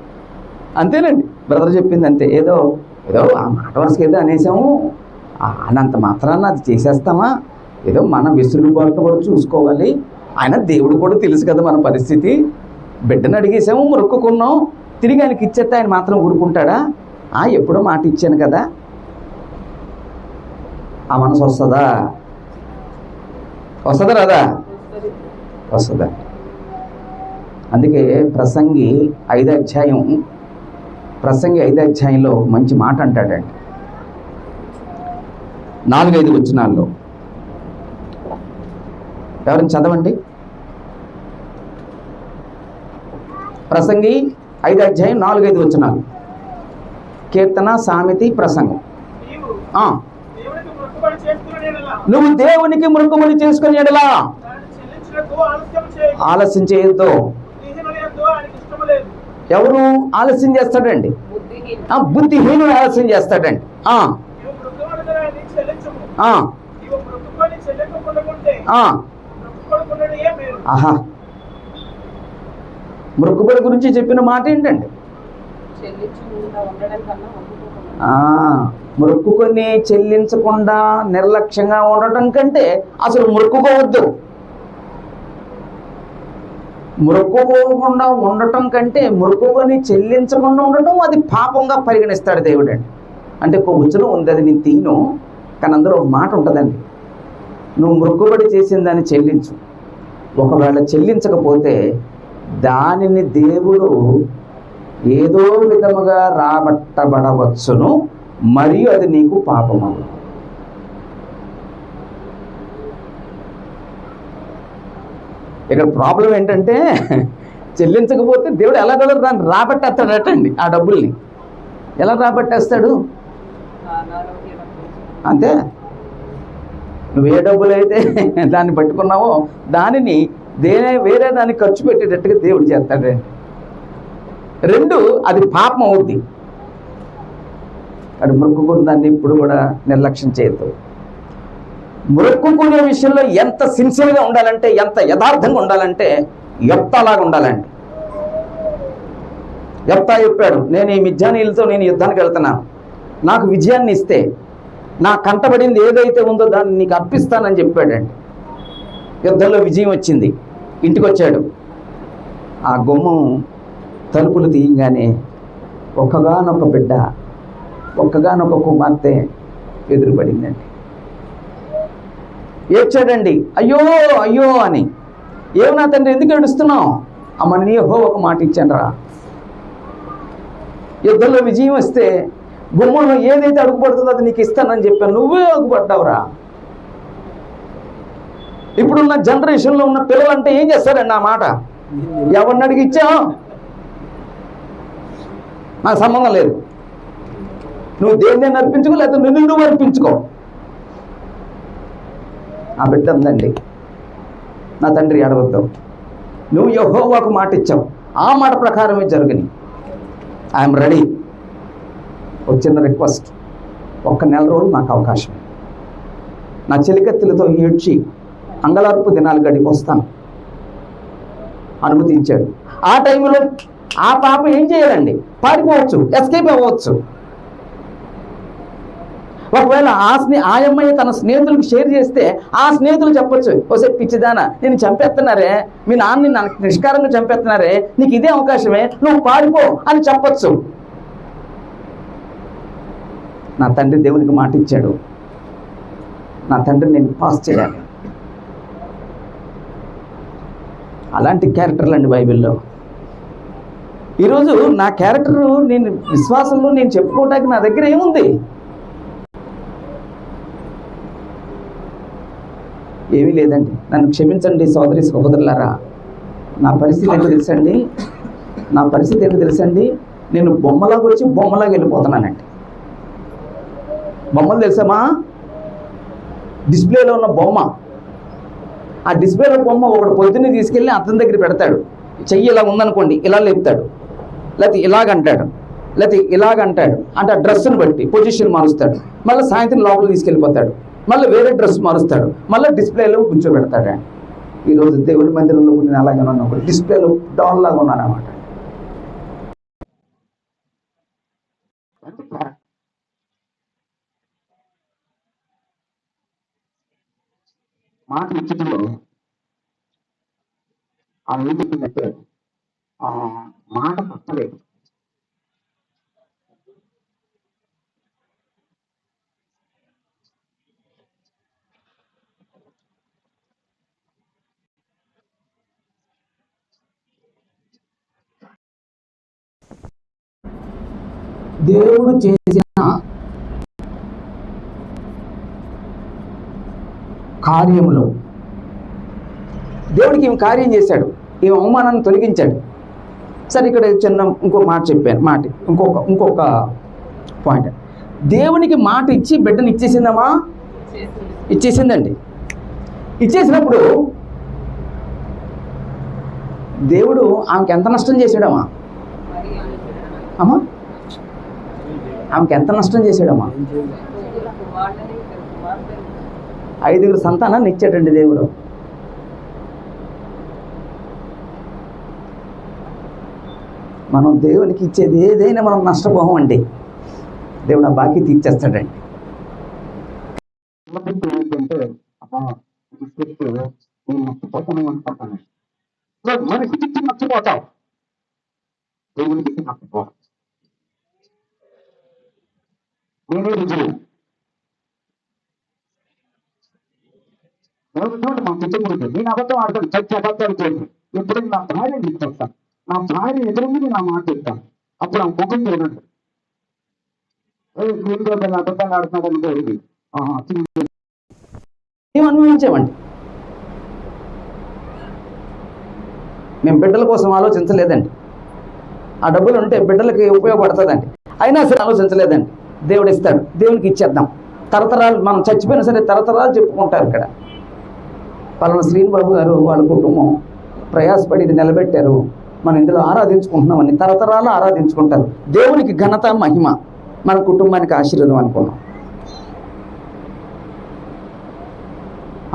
అంతేనండి. బ్రదర్ చెప్పింది అంతే. ఏదో ఆ మాట వరుసకి ఏదో అనేసాము, అనంత మాత్రాన్ని అది చేసేస్తామా? ఏదో మన వెసులుబాటును కూడా చూసుకోవాలి. ఆయన దేవుడు కూడా తెలుసు కదా మన పరిస్థితి. బిడ్డను అడిగేసాము, మొక్కుకున్నాం, తిరిగి ఆయనకి ఇచ్చేస్తే ఆయన మాత్రం ఊరుకుంటాడా? ఎప్పుడో మాట ఇచ్చాను కదా. ఆ మనసు వస్తుందా? రాదా? వస్తుందా? అందుకే ప్రసంగి 5వ అధ్యాయంలో మంచి మాట అంటాడండి. 4-5 వచనాల్లో ఎవరైనా చదవండి. ప్రసంగి 5వ అధ్యాయం 4-5 వచనాలు. కీర్తన, సామెతి, ప్రసంగం. నువ్వు దేవునికి మొక్కుబడి చేసుకుని ఎడలా ఆలస్యం చేయొద్దు. ఎవరు ఆలస్యం చేస్తాడండి? బుద్ధిహీనుడు ఆలస్యం చేస్తాడండి. ఆహా, మొక్కుబడి గురించి చెప్పిన మాట ఏంటండి? మొక్కుకొని చెల్లించకుండా నిర్లక్ష్యంగా ఉండటం కంటే అసలు మొక్కుకోవద్దు. మొక్కుకోకుండా ఉండటం కంటే మొక్కుకొని చెల్లించకుండా ఉండటం అది పాపంగా పరిగణిస్తాడు దేవుడు అండి. అంటే ఒక వచనం ఉంది, అది నేను తీను, కానీ అందులో ఒక మాట ఉంటుందండి. నువ్వు మొక్కుబడి చేసిన దాన్ని చెల్లించు. ఒకవేళ చెల్లించకపోతే దానిని దేవుడు ఏదో విధముగా రాబట్టబడవచ్చును, మరియు అది నీకు పాపము. ఇక్కడ ప్రాబ్లం ఏంటంటే చెల్లించకపోతే దేవుడు ఎలాగో దాన్ని రాబట్టేస్తాడటండి. ఆ డబ్బుల్ని ఎలా రాబట్టేస్తాడు? అంతే, నువ్వు ఏ డబ్బులు అయితే దాన్ని పట్టుకున్నావో దానిని వేరే దాన్ని ఖర్చు పెట్టేటట్టుగా దేవుడు చేస్తాడండి. 2, అది పాపం అవుద్ది. అది మొక్కుకున్న దాన్ని ఇప్పుడు కూడా నిర్లక్ష్యం చేయొద్దు. మొక్కుకునే విషయంలో ఎంత సిన్సియర్గా ఉండాలంటే, ఎంత యథార్థంగా ఉండాలంటే ఎత్తలాగా ఉండాలండి. యెఫ్తా చెప్పాడు, నేను ఈ మిద్యానీయులతో నేను యుద్ధానికి వెళ్తున్నాను, నాకు విజయాన్ని ఇస్తే నా కంటబడింది ఏదైతే ఉందో దాన్ని నీకు అర్పిస్తానని చెప్పాడండి. యుద్ధంలో విజయం వచ్చింది. ఇంటికి వచ్చాడు. ఆ గుమ్మం తలుపులు తీయంగానే ఒక్కగానొక్క బిడ్డ, ఒక్కగానొక్క కుమార్తె ఎదురుపడిందండి. ఏడ్చాడండి, అయ్యో అయ్యో అని. ఏమి నా తండ్రి ఎందుకు ఏడుస్తున్నావు? అమ్మ నీ యెహోవాకు మాట ఇచ్చాను రా, యుద్ధంలో విజయం వస్తే గుమ్మంలో ఏదైతే అడుగుపడుతుందో అది నీకు ఇస్తానని చెప్పాను, నువ్వే అడుగుపడ్డావురా. ఇప్పుడున్న జనరేషన్లో ఉన్న పిల్లలంటే ఏం చేస్తారండి? ఆ మాట ఎవరిని అడిగి ఇచ్చావు? నాకు సంబంధం లేదు, నువ్వు దేన్ని అర్పించుకో, లేకపోతే నువ్వు అర్పించుకో. ఆ బిడ్డ ఉందండి, నా తండ్రి అడగొద్దు, నువ్వు యెహోవాకు మాట ఇచ్చావు, ఆ మాట ప్రకారమే జరుగుని. I'm ready. వచ్చిన రిక్వెస్ట్, ఒక్క నెల రోజులు నాకు అవకాశం, నా చెలికత్తెలతో ఏడ్చి అంగలార్పు దినాలు గడిపి వస్తాను అనుమతించాడు. ఆ టైంలో ఆ పాప ఏం చేయాలండి? పారిపోవచ్చు, ఎస్కేప్ అవ్వచ్చు. ఒకవేళ ఆ అమ్మాయి తన స్నేహితులకు షేర్ చేస్తే ఆ స్నేహితులు చెప్పొచ్చు, ఓసే పిచ్చిదానా, నేను చంపేస్తున్నారే, మీ నాన్నని నాకు నిష్కారంగా చంపేస్తున్నారే, నీకు ఇదే అవకాశమే, నువ్వు పారిపో అని చెప్పొచ్చు. నా తండ్రి దేవునికి మాట ఇచ్చాడు, నా తండ్రిని నేను పాస్ చేయాలి. అలాంటి క్యారెక్టర్లు అండి బైబిల్లో. ఈరోజు నా క్యారెక్టరు నేను విశ్వాసంలో నేను చెప్పుకోవడానికి నా దగ్గర ఏముంది? ఏమీ లేదండి. నన్ను క్షమించండి సోదరి సహోదరులారా, నా పరిస్థితి ఏంటో తెలుసండి, నా పరిస్థితి ఏంటో తెలుసండి, నేను బొమ్మలాగా వచ్చి బొమ్మలాగా వెళ్ళిపోతున్నానండి. బొమ్మలు తెలుసామా? డిస్ప్లేలో ఉన్న బొమ్మ, ఆ డిస్ప్లేలో బొమ్మ ఒకడు పొద్దున్నే తీసుకెళ్ళి అతని దగ్గర పెడతాడు, చెయ్యి ఇలా ఉందనుకోండి ఇలా లేపుతాడు, లేకపోతే ఇలాగంటాడు, లేకపోతే ఇలాగంటాడు, అంటే ఆ డ్రెస్సును బట్టి పొజిషన్ మారుస్తాడు, మళ్ళీ సాయంత్రం లోపల తీసుకెళ్ళిపోతాడు, మళ్ళీ వేరే డ్రెస్ మారుస్తాడు, మళ్ళీ డిస్ప్లేలో కూర్చోబెడతాడు. ఈరోజు దేవుని మందిరంలో నేను అలాగే ఉన్నాను, ఒక డిస్ప్లేలో డాల్ లాగా ఉన్నాను అన్నమాట. మాట ఇచ్చటంలో ఆ ఏం చెప్పిందంటే ఆ మాట తప్పలేదు. దేవుడు చేసిన కార్యములో దేవుడికి ఈమె కార్యం చేశాడు, ఈమె అవమానాన్ని తొలగించాడు. సరే ఇక్కడ చిన్న ఇంకో మాట చెప్పాను, ఇంకొక పాయింట్, దేవునికి మాట ఇచ్చి బిడ్డను ఇచ్చేసిందమ్మా, ఇచ్చేసిందండి. ఇచ్చేసినప్పుడు దేవుడు ఆమెకి ఎంత నష్టం చేశాడమ్మా? అమ్మా ఆమెకి ఎంత నష్టం చేశాడమ్మా? 5 సంతానాన్ని ఇచ్చాడండి దేవుడు. మనం దేవునికి ఇచ్చేది ఏదైనా మనం నష్టపోహం అండి, దేవుడు ఆ బాకీ తీర్చేస్తాడండి. మనిషికి నచ్చిపోతావు, దేవునికి నచ్చిపోతావు. నేనే రుజువు. మా కుటుంబంలో నేను అబద్ధం ఆడతాను, చచ్చి అబద్ధాలు చేయను. ఎప్పుడైనా నా భార్య గుర్తొస్తాను, నా భార్య ఎదురుండి నేను ఆ మాట చెప్తాను, అప్పుడు ఆ ముఖం చూడండి, నేను అబద్ధాలు ఆడుతున్నాడు అనుకోండి. మేము అనుభవించామండి. మేము బిడ్డల కోసం ఆలోచించలేదండి, ఆ డబ్బులు ఉంటే బిడ్డలకి ఉపయోగపడుతుందండి, అయినా సరే ఆలోచించలేదండి. దేవుడు ఇస్తాడు, దేవునికి ఇచ్చేద్దాం. తరతరాలు మనం చచ్చిపోయినా సరే తరతరాలు చెప్పుకుంటారు. ఇక్కడ పలానా శ్రీనిబాబు గారు వాళ్ళ కుటుంబం ప్రయాసపడి ఇది నిలబెట్టారు, మనం ఇందులో ఆరాధించుకుంటున్నామని తరతరాలు ఆరాధించుకుంటారు. దేవునికి ఘనత మహిమ, మన కుటుంబానికి ఆశీర్వాదం అనుకున్నాం.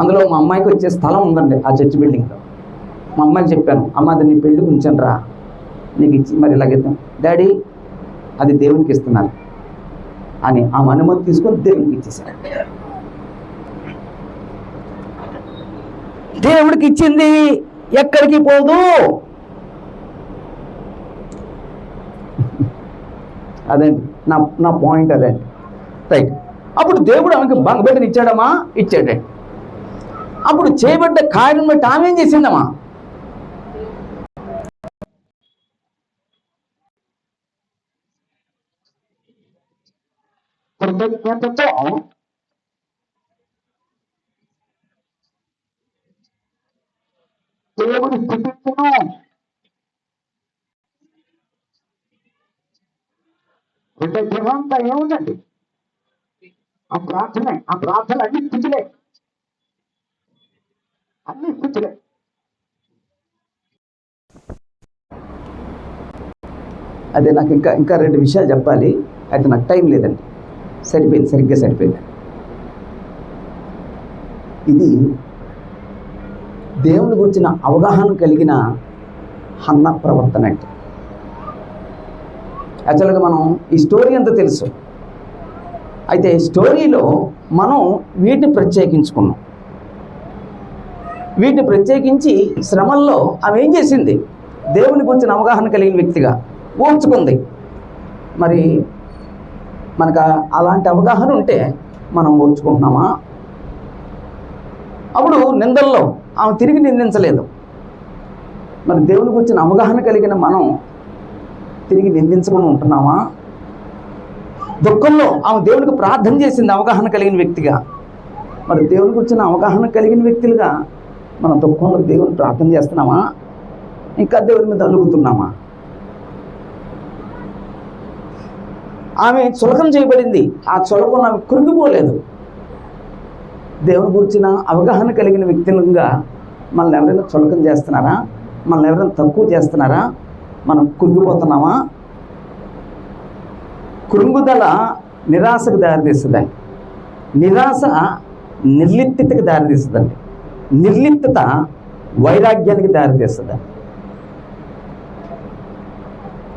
అందులో మా అమ్మాయికి వచ్చే స్థలం ఉందండి ఆ చర్చ్ బిల్డింగ్లో. మా అమ్మాయికి చెప్పాను, అమ్మ అది నీ పెళ్ళికి ఉంచాను రా, నీకు ఇచ్చి మరి ఇలాగిద్దాం, డాడీ అది దేవునికి ఇస్తున్నారు అని ఆమె అనుమతి తీసుకొని దేవునికి ఇచ్చేసాడు. దేవుడికి ఇచ్చింది ఎక్కడికి పోదు. అదండి నా పాయింట్, అదండి. రైట్. అప్పుడు దేవుడు ఆమెకి బంగబెట్టని ఇచ్చాడమ్మా, ఇచ్చాడండి. అప్పుడు చేయబడ్డ కార్యం బట్టి ఆమె ఏం చేసిందమ్మా? కృతజ్ఞతతో దేవుడి స్థితిను కృతజ్ఞత ఏముందండి? ఆ ప్రార్థన అన్ని స్థితులే, అన్ని స్థితులే. అదే నాకు ఇంకా 2 విషయాలు చెప్పాలి, అయితే నాకు టైం లేదండి. సరిగ్గా సరిపోయింది. ఇది దేవుని గురించిన అవగాహన కలిగిన హన్న ప్రవర్తన అంటే. యాక్చువల్గా మనం ఈ స్టోరీ అంతా తెలుసు, అయితే స్టోరీలో మనం వీటిని ప్రత్యేకించుకున్నాం. వీటిని ప్రత్యేకించి శ్రమల్లో ఆమె ఏం చేసింది? దేవుని గురించిన అవగాహన కలిగిన వ్యక్తిగా ఓర్చుకుంది. మరి మనకు అలాంటి అవగాహన ఉంటే మనం ఓర్చుకుంటున్నామా? అప్పుడు నిందల్లో ఆమె తిరిగి నిందించలేదు. మరి దేవుని గురించిన అవగాహన కలిగిన మనం తిరిగి నిందించకుండా ఉంటున్నామా? దుఃఖంలో ఆమె దేవునికి ప్రార్థన చేసింది అవగాహన కలిగిన వ్యక్తిగా. మరి దేవుని గురించిన అవగాహన కలిగిన వ్యక్తులుగా మన దుఃఖంలో దేవుని ప్రార్థన చేస్తున్నామా? ఇంకా దేవుని మీద అలుగుతున్నామా? ఆమె చులకన చేయబడింది, ఆ చులకన ఆమె కృంగిపోలేదు. దేవుని గురించిన అవగాహన కలిగిన వ్యక్తులుగా మనల్ని ఎవరైనా చులకన చేస్తున్నారా? మనల్ని ఎవరైనా తక్కువ చేస్తున్నారా? మనం కృంగిపోతున్నామా? కృంగుదల నిరాశకు దారితీస్తుందండి. నిరాశ నిర్లిప్తతకి దారితీస్తుందండి. నిర్లిప్తత వైరాగ్యానికి దారితీస్తుందండి.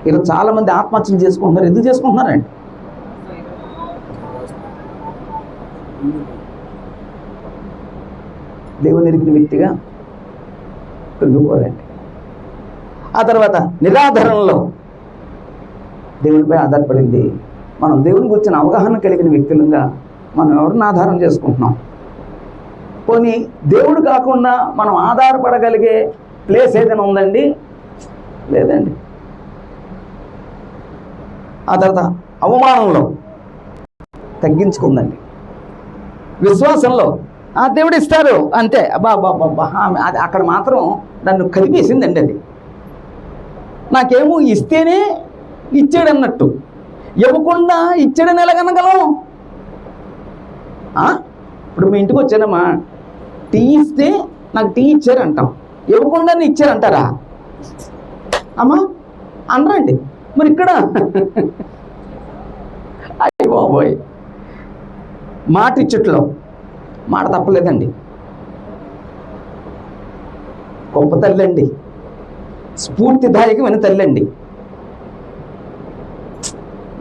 ఈరోజు చాలామంది ఆత్మహత్యలు చేసుకుంటున్నారు. ఎందుకు చేసుకుంటున్నారండి? దేవుని ఎరిగిన వ్యక్తిగా కృంగిపోరండి. ఆ తర్వాత నిరాధరణలో దేవునిపై ఆధారపడింది. మనం దేవుని గురించిన అవగాహన కలిగిన వ్యక్తులుగా మనం ఎవరిని ఆధారం చేసుకుంటున్నాం? పోనీ దేవుడు కాకుండా మనం ఆధారపడగలిగే ప్లేస్ ఏదైనా ఉందండి? లేదండి. ఆ తర్వాత అవమానంలో తగ్గించుకుందండి. విశ్వాసంలో దేవుడు ఇస్తారు అంతే, అబ్బా అది అక్కడ మాత్రం నన్ను కదిపేసిందండి. అది నాకేమో ఇస్తేనే ఇచ్చాడన్నట్టు, ఇవ్వకుండా ఇచ్చాడని ఎలాగనగలం? ఇప్పుడు మీ ఇంటికి వచ్చానమ్మా, టీ ఇస్తే నాకు టీ ఇచ్చారంటాం, ఇవ్వకుండానే ఇచ్చారంటారా అమ్మా? అనరండి. మరి ఇక్కడ అయ్యి బాబోయ్, మాట ఇచ్చట్లో మాట తప్పలేదండి. గొప్ప తల్లి అండి, స్ఫూర్తిదాయకమైన తల్లి అండి.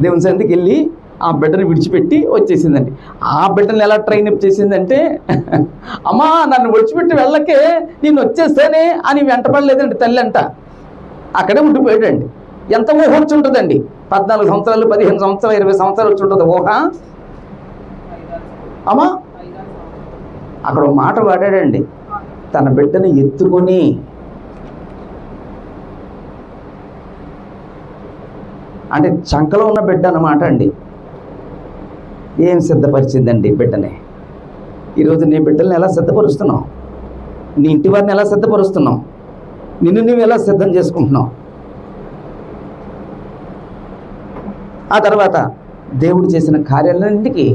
దేవుని సన్నిధికి వెళ్ళి ఆ బిడ్డను విడిచిపెట్టి వచ్చేసిందండి. ఆ బిడ్డను ఎలా ట్రైన్ అప్ చేసిందంటే, అమ్మా నన్ను విడిచిపెట్టి వెళ్ళకే, నేను వచ్చేస్తానే అని వెంటపడలేదండి తల్లి అంట. అక్కడే ఉండిపోయాడండి. ఎంత ఊహ వచ్చి ఉంటుందండి? 14 సంవత్సరాలు, 15 సంవత్సరాలు, 20 సంవత్సరాలు వచ్చి ఉంటుంది ఊహ. అమ్మా అక్కడ ఒక మాట వాడాడండి, తన బిడ్డను ఎత్తుకొని. అంటే చంకలో ఉన్న బిడ్డ అన్నమాట అండి. ఏం సిద్ధపరిచిందండి బిడ్డని? ఈరోజు నీ బిడ్డల్ని ఎలా సిద్ధపరుస్తున్నావు? నీ ఇంటి వారిని ఎలా సిద్ధపరుస్తున్నావు? నిన్ను నువ్వు ఎలా సిద్ధం చేసుకుంటున్నావు? ఆ తర్వాత దేవుడు చేసిన కార్యాలన్నింటికి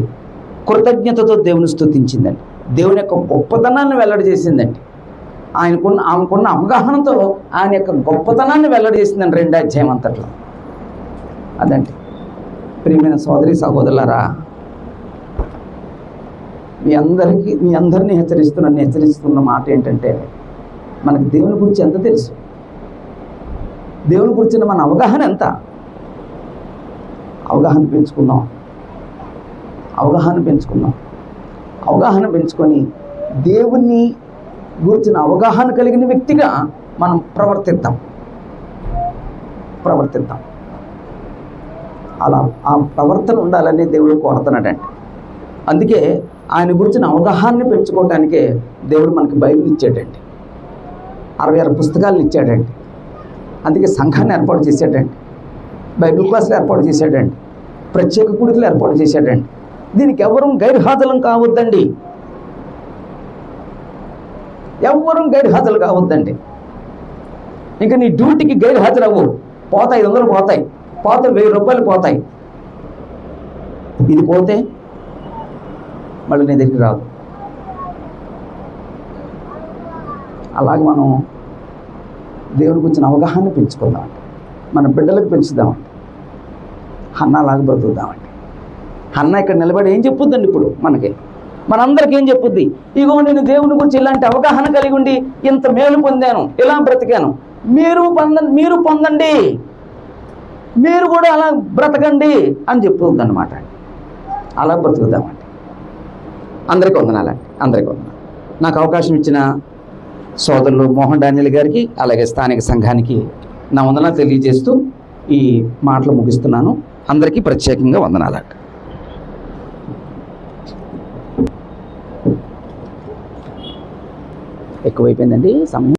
కృతజ్ఞతతో దేవుని స్తుతించిందండి. దేవుని యొక్క గొప్పతనాన్ని వెల్లడి చేసిందండి. ఆమెకున్న అవగాహనతో ఆయన యొక్క గొప్పతనాన్ని వెల్లడి చేసిందండి 2వ అధ్యాయం అంతట్లో. అదండి ప్రియమైన సోదరి సహోదరులారా, మీ అందరినీ హెచ్చరిస్తున్న మాట ఏంటంటే, మనకు దేవుని గురించి ఎంత తెలుసు? దేవుని గురించిన మన అవగాహన ఎంత? అవగాహన పెంచుకుందాం. అవగాహన పెంచుకొని దేవుని గురించిన అవగాహన కలిగిన వ్యక్తిగా మనం ప్రవర్తిద్దాం. అలా ఆ ప్రవర్తన ఉండాలని దేవుడు కోరుతున్నాడండి. అందుకే ఆయన గురించిన అవగాహనని పెంచుకోవడానికే దేవుడు మనకి బైబిల్ ఇచ్చాడండి. 66 పుస్తకాలను ఇచ్చాడండి. అందుకే సంఘాన్ని ఏర్పాటు చేశాడండి. బైబిల్ క్లాసులు ఏర్పాటు చేశాడండి. ప్రత్యేక కూడికలు ఏర్పాటు చేశాడండి. దీనికి ఎవరూ గైర్హాజరు కావద్దండి. ఇంకా నీ డ్యూటీకి గైర్హాజరు అవ్వు. పోతాయి 500 పోతాయి, 1000 రూపాయలు పోతాయి. ఇది పోతే మళ్ళీ నీ దగ్గరికి రాదు. అలాగే మనం దేవుని గురించిన అవగాహన పెంచుకుందామండి. మన బిడ్డలకు పెంచుదామండి. హన్నాలాగా బ్రతుకుదామండి. హన్నా ఇక్కడ నిలబడి ఏం చెప్పుద్దండి? ఇప్పుడు మనందరికీ ఏం చెప్పుద్ది? ఇగో నేను దేవుని గురించి ఇలాంటి అవగాహన కలిగి ఉండి ఇంత మేలు పొందాను, ఇలా బ్రతికాను. మీరు పొందండి, మీరు కూడా అలా బ్రతకండి అని చెప్పుద్ది అన్నమాట. అలా బ్రతుకుదామండి. అందరికీ వందనాలండి. నాకు అవకాశం ఇచ్చిన సోదరులు మోహన్ డానియల్ గారికి, అలాగే స్థానిక సంఘానికి నా వందనాలు తెలియజేస్తూ ఈ మాటలు ముగిస్తున్నాను. అందరికీ ప్రత్యేకంగా వందనాలండి. ఎక్కువైపోయిందండి సమయం.